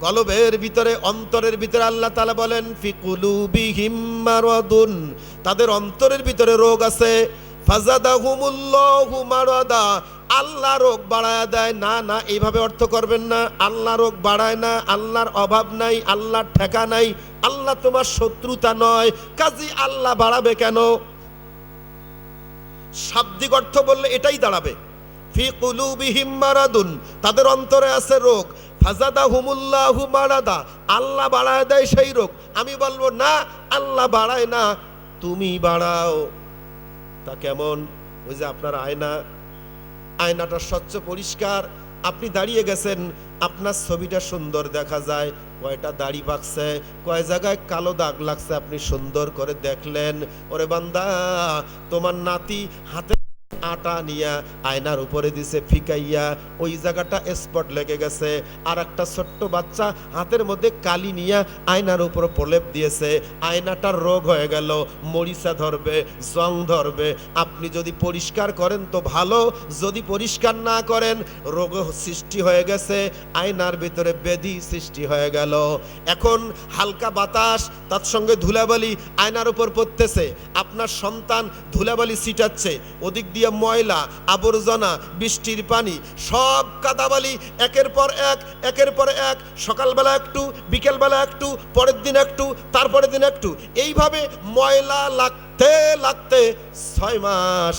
কলবের ভিতরে, অন্তরের ভিতরে আল্লাহ তাআলা বলেন ফি কুলুবিহিম মারাদুন, তাদের অন্তরের ভিতরে রোগ আছে। ফাযাদাহুমুল্লাহু মারাদা, আল্লাহ রোগ বাড়ায় দেয়। না না, এইভাবে অর্থ করবেন না। আল্লাহ রোগ বাড়ায় না, আল্লাহর অভাব নাই, আল্লাহর ঠেকা নাই, আল্লাহ তোমার শত্রুতা নয়, কাজী আল্লাহ বাড়াবে কেন? শাব্দিক অর্থ বললে এটাই দাঁড়াবে, ফি কুলুবিহিম মারাদুন, তাদের অন্তরে আছে রোগ। ফাজাদাহুমুল্লাহু মারাদা, আল্লাহ বাড়ায় দেয় সেই রোগ। আমি বলবো না, আল্লাহ বাড়ায় না, তুমি বাড়াও। তা কেমন? ওই যে আপনার আয়নাটা স্বচ্ছ পরিষ্কার, আপনি দাঁড়িয়ে গেছেন, আপনার ছবিটা সুন্দর দেখা যায়, কয়টা দাড়ি পাকছে, কয় জায়গায় কালো দাগ লাগছে, আপনি সুন্দর করে দেখলেন। ওরে বান্দা, তোমার নাতি হাতে আটা নিয়া আয়নার উপরে দিছে ফিকাইয়া, ওই জায়গাটা স্পট লেগে গেছে। আর একটা ছোট্ট বাচ্চা হাতের মধ্যে কালি নিয়া আয়নার উপর প্রলেপ দিয়েছে, আয়নাটার রোগ হয়ে গেল, মরিচা ধরবে, জং ধরবে। আপনি যদি পরিষ্কার করেন তো ভালো, যদি পরিষ্কার না করেন রোগ সৃষ্টি হয়ে গেছে, আয়নার ভিতরে ব্যাধি সৃষ্টি হয়ে গেল। এখন হালকা বাতাস, তার সঙ্গে ধুলাবালি আয়নার উপর পড়তেছে, আপনার সন্তান ধুলাবালি ছিটাচ্ছে, ওদিক দিয়ে ময়লা আবর্জনা, বৃষ্টির পানি, সব কাদাবালি একের পর এক, সকালবেলা একটু, বিকেলবেলা একটু, পরের দিন একটু, তারপরের দিন একটু, এইভাবে ময়লা লাগতে লাগতে 6 মাস,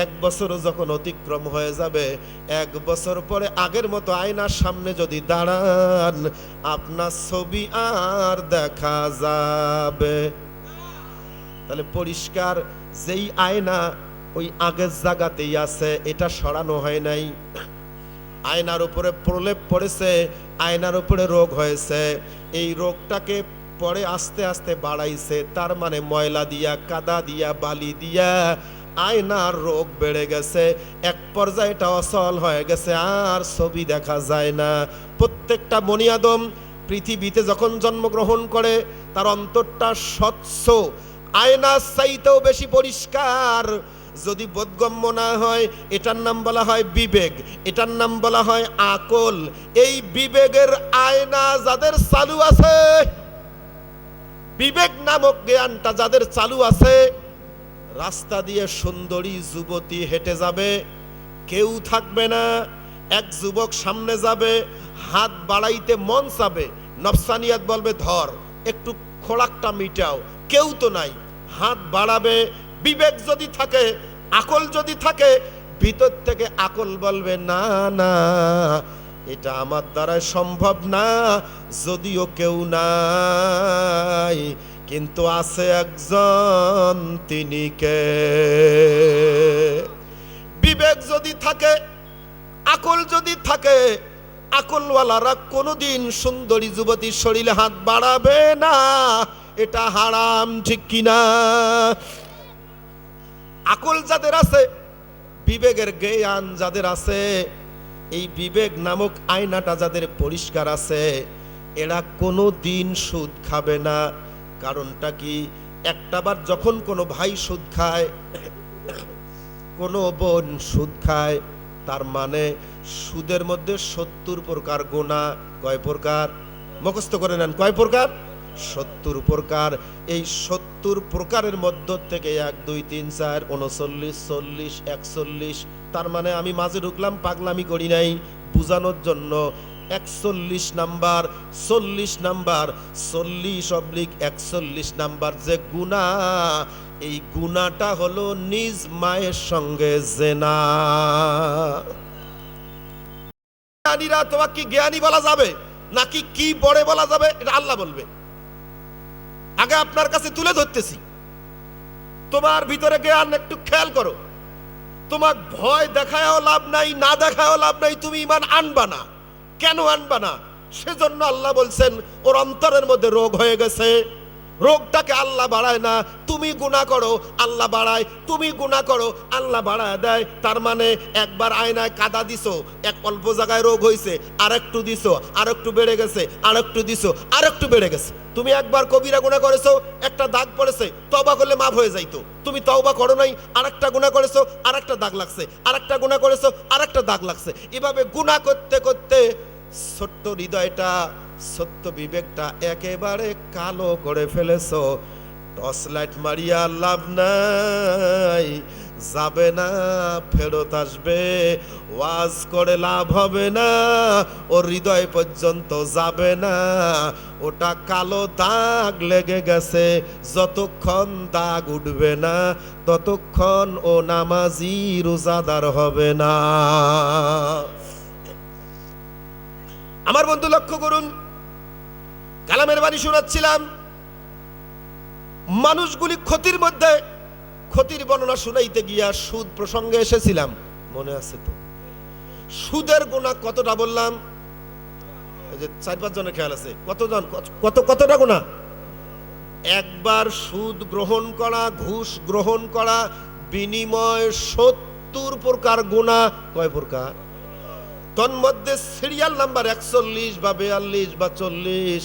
1 বছর যখন অতিক্রম হয়ে যাবে, 1 বছর পরে আগের মতো আয়নার সামনে যদি দাঁড়ান, আপনার ছবি আর দেখা যাবে। তাহলে পরিষ্কার যেই আয়না ওই আগের জায়গাতেই আছে, এটা সরানো হয় নাই। আয়নার উপরে প্রলেপ পড়েছে, আয়নার উপরে রোগ হয়েছে, এই রোগটাকে পরে আস্তে আস্তে বাড়াইছে, তার মানে ময়লা দিয়া, কাদা দিয়া, বালি দিয়া আয়নার রোগ বেড়ে গেছে। এক পর্যায়ে এটা অচল হয়ে গেছে, আর ছবি দেখা যায় না। প্রত্যেকটা বনি আদম পৃথিবীতে যখন জন্মগ্রহণ করে, তার অন্তরটা স্বচ্ছ, আয়নার চাইতেও বেশি পরিষ্কার। যদি বোধগম্য না হয়, এটার নাম বলা হয় বিবেক, এটার নাম বলা হয় আকল। এই বিবেকের আয়না যাদের চালু আছে, বিবেক নামক জ্ঞানটা যাদের চালু আছে, রাস্তা দিয়ে সুন্দরী যুবতী হেঁটে যাবে, কেউ থাকবে না। এক যুবক সামনে যাবে, হাত বাড়াইতে মন চাবে, নফসানিয়াত বলবে ধর, একটু খোরাকটা মিটাও, কেউ তো নাই, হাত বাড়াবে। বিবেক যদি থাকে, আকল যদি থাকে, ভিতর থেকে আকল বলবে না না, এটা আমার দ্বারা সম্ভব না, যদিও কেউ নাই, কিন্তু আছে একজন, তিনি কে? বিবেক যদি থাকে, আকল যদি থাকে, আকলওয়ালারা কোনোদিন সুন্দরী যুবতীর শরীরে হাত বাড়াবে না, এটা হারাম, ঠিক কিনা? আকল যাদের আছে, বিবেকের জ্ঞান যাদের আছে, এই বিবেক নামক আয়নাটা যাদের পরিষ্কার আছে, এরা কোনো দিন সুদ খাবে না। কারণটা কি? একটাবার যখন কোনো ভাই সুদ খায়, কোনো বোন সুদ খায়, তার মানে সুদের মধ্যে 70 প্রকার গুনাহ। কয় প্রকার? মুখস্থ করে নেন, কয় প্রকার? 70 প্রকার। এই 70 প্রকারের মধ্য থেকে 1 2 3 4 39 40 41, তার মানে আমি মাঝে ঢুকলাম, পাগলামি করি নাই, বুঝানোর জন্য। 41 নাম্বার, 40 নাম্বার, 40/41 নাম্বার যে গুনাহ, এই গুনাহটা হলো নিজ মায়ের সঙ্গে জেনা। জ্ঞানীরা, তোমাকে কি জ্ঞানী বলা যাবে নাকি কি বড়ে বলা যাবে, এটা আল্লাহ বলবে। আগে আপনার কাছে তুলে ধরতেছি, তোমার ভিতরে জ্ঞান একটু খেয়াল করো। তোমার ভয় দেখায়ও লাভ নাই, না দেখায়ও লাভ নাই, তুমি ঈমান আনবা না। কেন আনবা না? সেজন্য আল্লাহ বলছেন ওর অন্তরের মধ্যে রোগ হয়ে গেছে। রোগটাকে আল্লাহ বাড়ায় না, তুমি গুনাহ করো আল্লাহ বাড়ায়, তুমি গুনাহ করো আল্লাহ বাড়ায় দেয়। তার মানে একবার আয়নায় কাদা দিছো, এক অল্প জায়গায় রোগ হয়েছে, আর একটু দিছো, আর একটু বেড়ে গেছে, আর একটু দিছো, আর একটু বেড়ে গেছে। তুমি একবার কবিরা গুনাহ করেছো, একটা দাগ পড়েছে, তওবা করলে মাফ হয়ে যাইতো। তুমি তওবা করো নাই, আরেকটা গুনাহ করেছো, আরেকটা দাগ লাগছে, আরেকটা গুনাহ করেছো, আরেকটা দাগ লাগছে। এভাবে গুনাহ করতে করতে ছোট্ট হৃদয়টা, সত্য বিবেকটা একেবারে কালো করে ফেলেছো। টর্চ লাইট মারিয়া লাভ নাই, যাবে না, ফেরত আসবে। ওয়াজ করে লাভ হবে না, ওর হৃদয় পর্যন্ত যাবে না। ওটা কালো দাগ লেগে গেছে, যতক্ষণ দাগ উঠবে না ততক্ষণ ও নামাজি রোজাদার হবে না। আমার বন্ধু লক্ষ্য করুন, কালামের বাণী শোনাচ্ছিলাম, মানুষগুলি ক্ষতির মধ্যে, ক্ষতির বর্ণনা শুনাইতে গিয়া সুদ প্রসঙ্গে এসেছিলাম, মনে আছে তো? সুদের গুনাহ কতটা বললাম? এই যে 4-5 জনের খেয়াল আছে, কতজন কতটা গুনাহ? একবার সুদ গ্রহণ করা, ঘুষ গ্রহণ করা, বিনিময় 70 প্রকার গুনাহ। কয় প্রকার? তন্মধ্যে সিরিয়াল নাম্বার 41 বা 42 বা 40,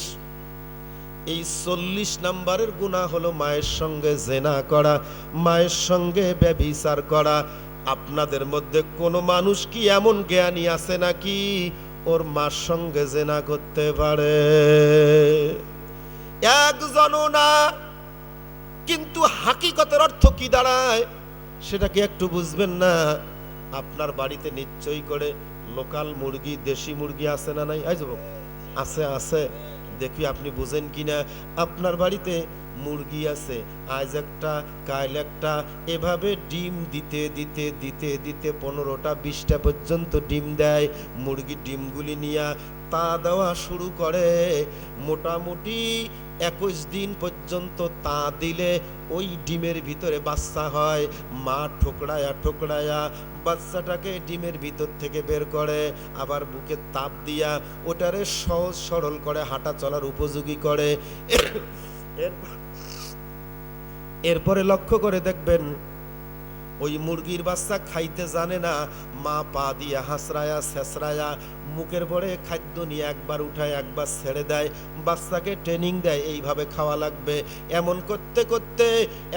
এই 40 নাম্বারের গুনাহ হলো মায়ের সঙ্গে জেনা করা, মায়ের সঙ্গে ব্যভিচার করা। আপনাদের মধ্যে কোনো মানুষ কি এমন জ্ঞানী আছে নাকি ওর মার সঙ্গে জেনা করতে পারে? একজনও না। কিন্তু হাকিকতের অর্থ কি দাঁড়ায় সেটা কি একটু বুঝবেন না? আপনার বাড়িতে নিশ্চয়ই করে লোকাল মুরগি, দেশি মুরগি আছে না নাই? আছে, আছে। দেখি আপনি বুঝেন কিনা। আপনার বাড়িতে মুরগি আছে, আজ একটা কাল একটা, এভাবে ডিম দিতে দিতে দিতে দিতে 15টা 20টা পর্যন্ত ডিম দেয়। মুরগি ডিমগুলি নিয়ে তা দেওয়া শুরু করে। মোটামুটি 21 দিন পর্যন্ত তা দিলে ওই ডিমের ভিতরে বাচ্চা হয়। মা ঠোকরায়া ঠোকরায়া বাচ্চাটাকে ডিমের ভিতর থেকে বের করে, আবার বুকে তাপ দিয়া ওটারে সহজ সরল করে হাঁটা চলার উপযোগী করে। এরপরে লক্ষ্য করে দেখবেন ওই মুরগির বাচ্চা খাইতে জানে না, মা পা দিয়া হাসরায়া ছেসরায়া মুখের পরে খাদ্য নিয়ে একবার উঠায় একবার ছেড়ে দেয়, বাচ্চাকে ট্রেনিং দেয় এইভাবে খাওয়া লাগবে। এমন করতে করতে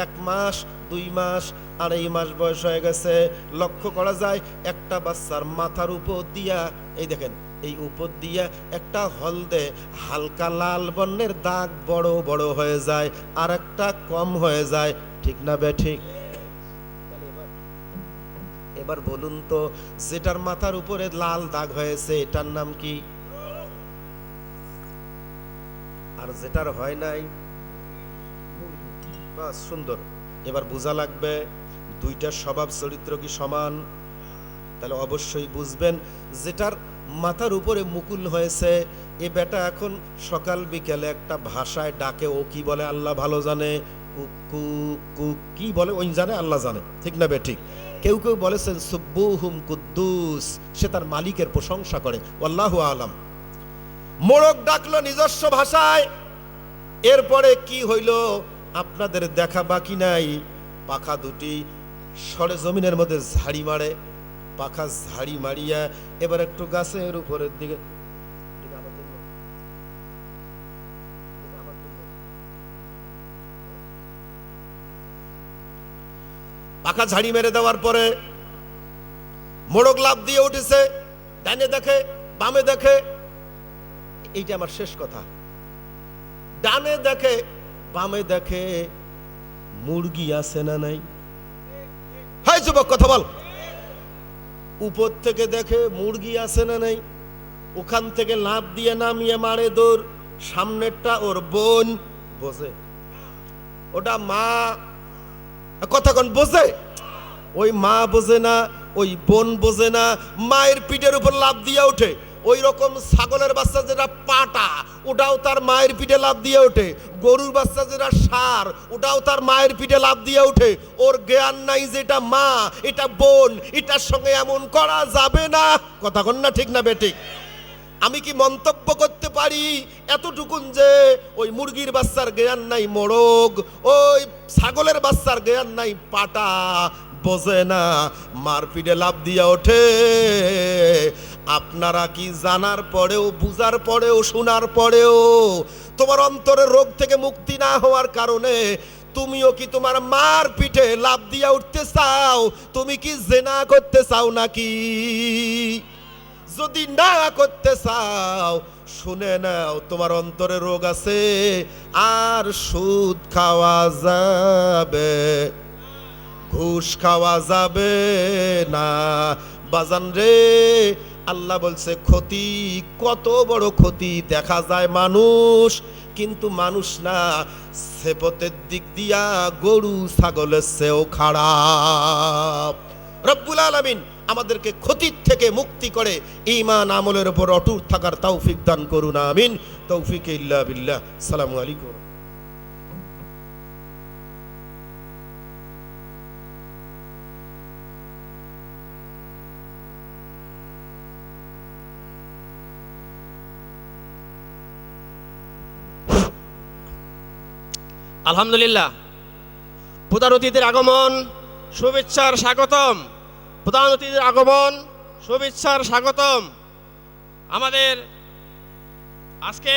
1 মাস 2 মাস 2.5 মাস বয়স হয়ে গেছে। লক্ষ্য করা যায় একটা বাচ্চার মাথার উপর দিয়া, এই দেখেন, এই উপর দিয়া একটা হলদে হালকা লাল বর্ণের দাগ বড় বড় হয়ে যায়, আর একটা কম হয়ে যায়। ঠিক না বেঠিক? এবার বলুন তো, যেটার মাথার উপরে লাল দাগ হয়েছে এটার নাম কি? আর যেটার হয় নাই, বাস সুন্দর। এবার বোঝা লাগবে দুইটার স্বভাব চরিত্র কি সমান? তাহলে অবশ্যই বুঝবেন যেটার মাথার উপরে মুকুল হয়েছে এ বেটা এখন সকাল বিকেলে একটা ভাষায় ডাকে, ও কি বলে আল্লাহ ভালো জানে, কুকু কুক কি বলে ওই জানে, আল্লাহ জানে। ঠিক না বেঠিক? কেউ কেউ বলেছেন সুব্বুহুম কুদ্দুস, সে তার মালিকের প্রশংসা করে, আল্লাহু আলাম। মোরগ ডাকলো নিজস্ব ভাষায়। এরপরে কি হইল আপনাদের দেখা বাকি নাই। পাখা দুটি সরে জমিনের মধ্যে ঝাড়ি মারে, পাখা ঝাড়ি মারিয়া এবার একটু গাছের উপরের দিকে, পাখা ঝাড়ি মেরে দেওয়ার পরে মোরগ লাফ দিয়ে উঠেছে, ডানে দেখে বামে দেখে, এইটা আমার শেষ কথা, ডানে দেখে বামে দেখে মুরগি আছে না নাই? হাই যুবক কথা বল। উপর থেকে দেখে মুরগি আছে না নাই, ওখান থেকে লাফ দিয়ে নামিয়ে মারে দৌড়। সামনেরটা ওর বোন বোঝে, ওটা মা, কথা কোন বোঝে? ওই মা বোঝে না, ওই বোন বোঝে না, মায়ের পিঠের উপর লাফ দিয়ে ওঠে। ওই রকম ছাগলের বাচ্চা যেটা পাটা, ওটাও তার মায়ের পিঠে লাফ দিয়ে ওঠে। গরুর বাচ্চা যেটা ষাঁড়, ওটাও তার মায়ের পিঠে লাফ দিয়ে ওঠে। ওর জ্ঞান নাই যেটা মা, এটা বোন, এটার সঙ্গে এমন করা যাবে না। কথা কন না ঠিক না বেঠিক? আমি কি মন্তব্য করতে পারি এতটুকুন যে ওই মুরগির বাচ্চার জ্ঞান নাই মোরগ, ওই ছাগলের বাচ্চার জ্ঞান নাই পাটা, বোঝে না, মার পিঠে লাফ দিয়া ওঠে। আপনারা কি জানার পরেও, বুঝার পরেও, শোনার পরেও তোমার অন্তরের রোগ থেকে মুক্তি না হওয়ার কারণে তুমিও কি তোমার মার পিঠে লাফ দিয়া উঠতে চাও? তুমি কি জেনা করতে চাও নাকি? যদি না করতে চাও শুনে নাও, তোমার অন্তরে রোগ আছে, আর সুদ খাওয়া যাবে, ঘুষ খাওয়া যাবে না। বাজান রে, আল্লাহ বলছে ক্ষতি, কত বড় ক্ষতি দেখা যায় মানুষ, কিন্তু মানুষ না, সেপতের দিক দিয়া গরু ছাগলের চেয়েও খারাপ। রব্বুল আলামিন আমাদেরকে ক্ষতির থেকে মুক্তি করে ঈমান আমলের উপর অটুট থাকার তৌফিক দান করুন, আমিন। তৌফিক ইল্লা বিল্লাহ। আসসালামু আলাইকুম। আলহামদুলিল্লাহ, প্রধান অতিথির আগমন, শুভেচ্ছার স্বাগতম। প্রধান অতিথির আগমন, শুভেচ্ছার স্বাগতম। আমাদের আজকে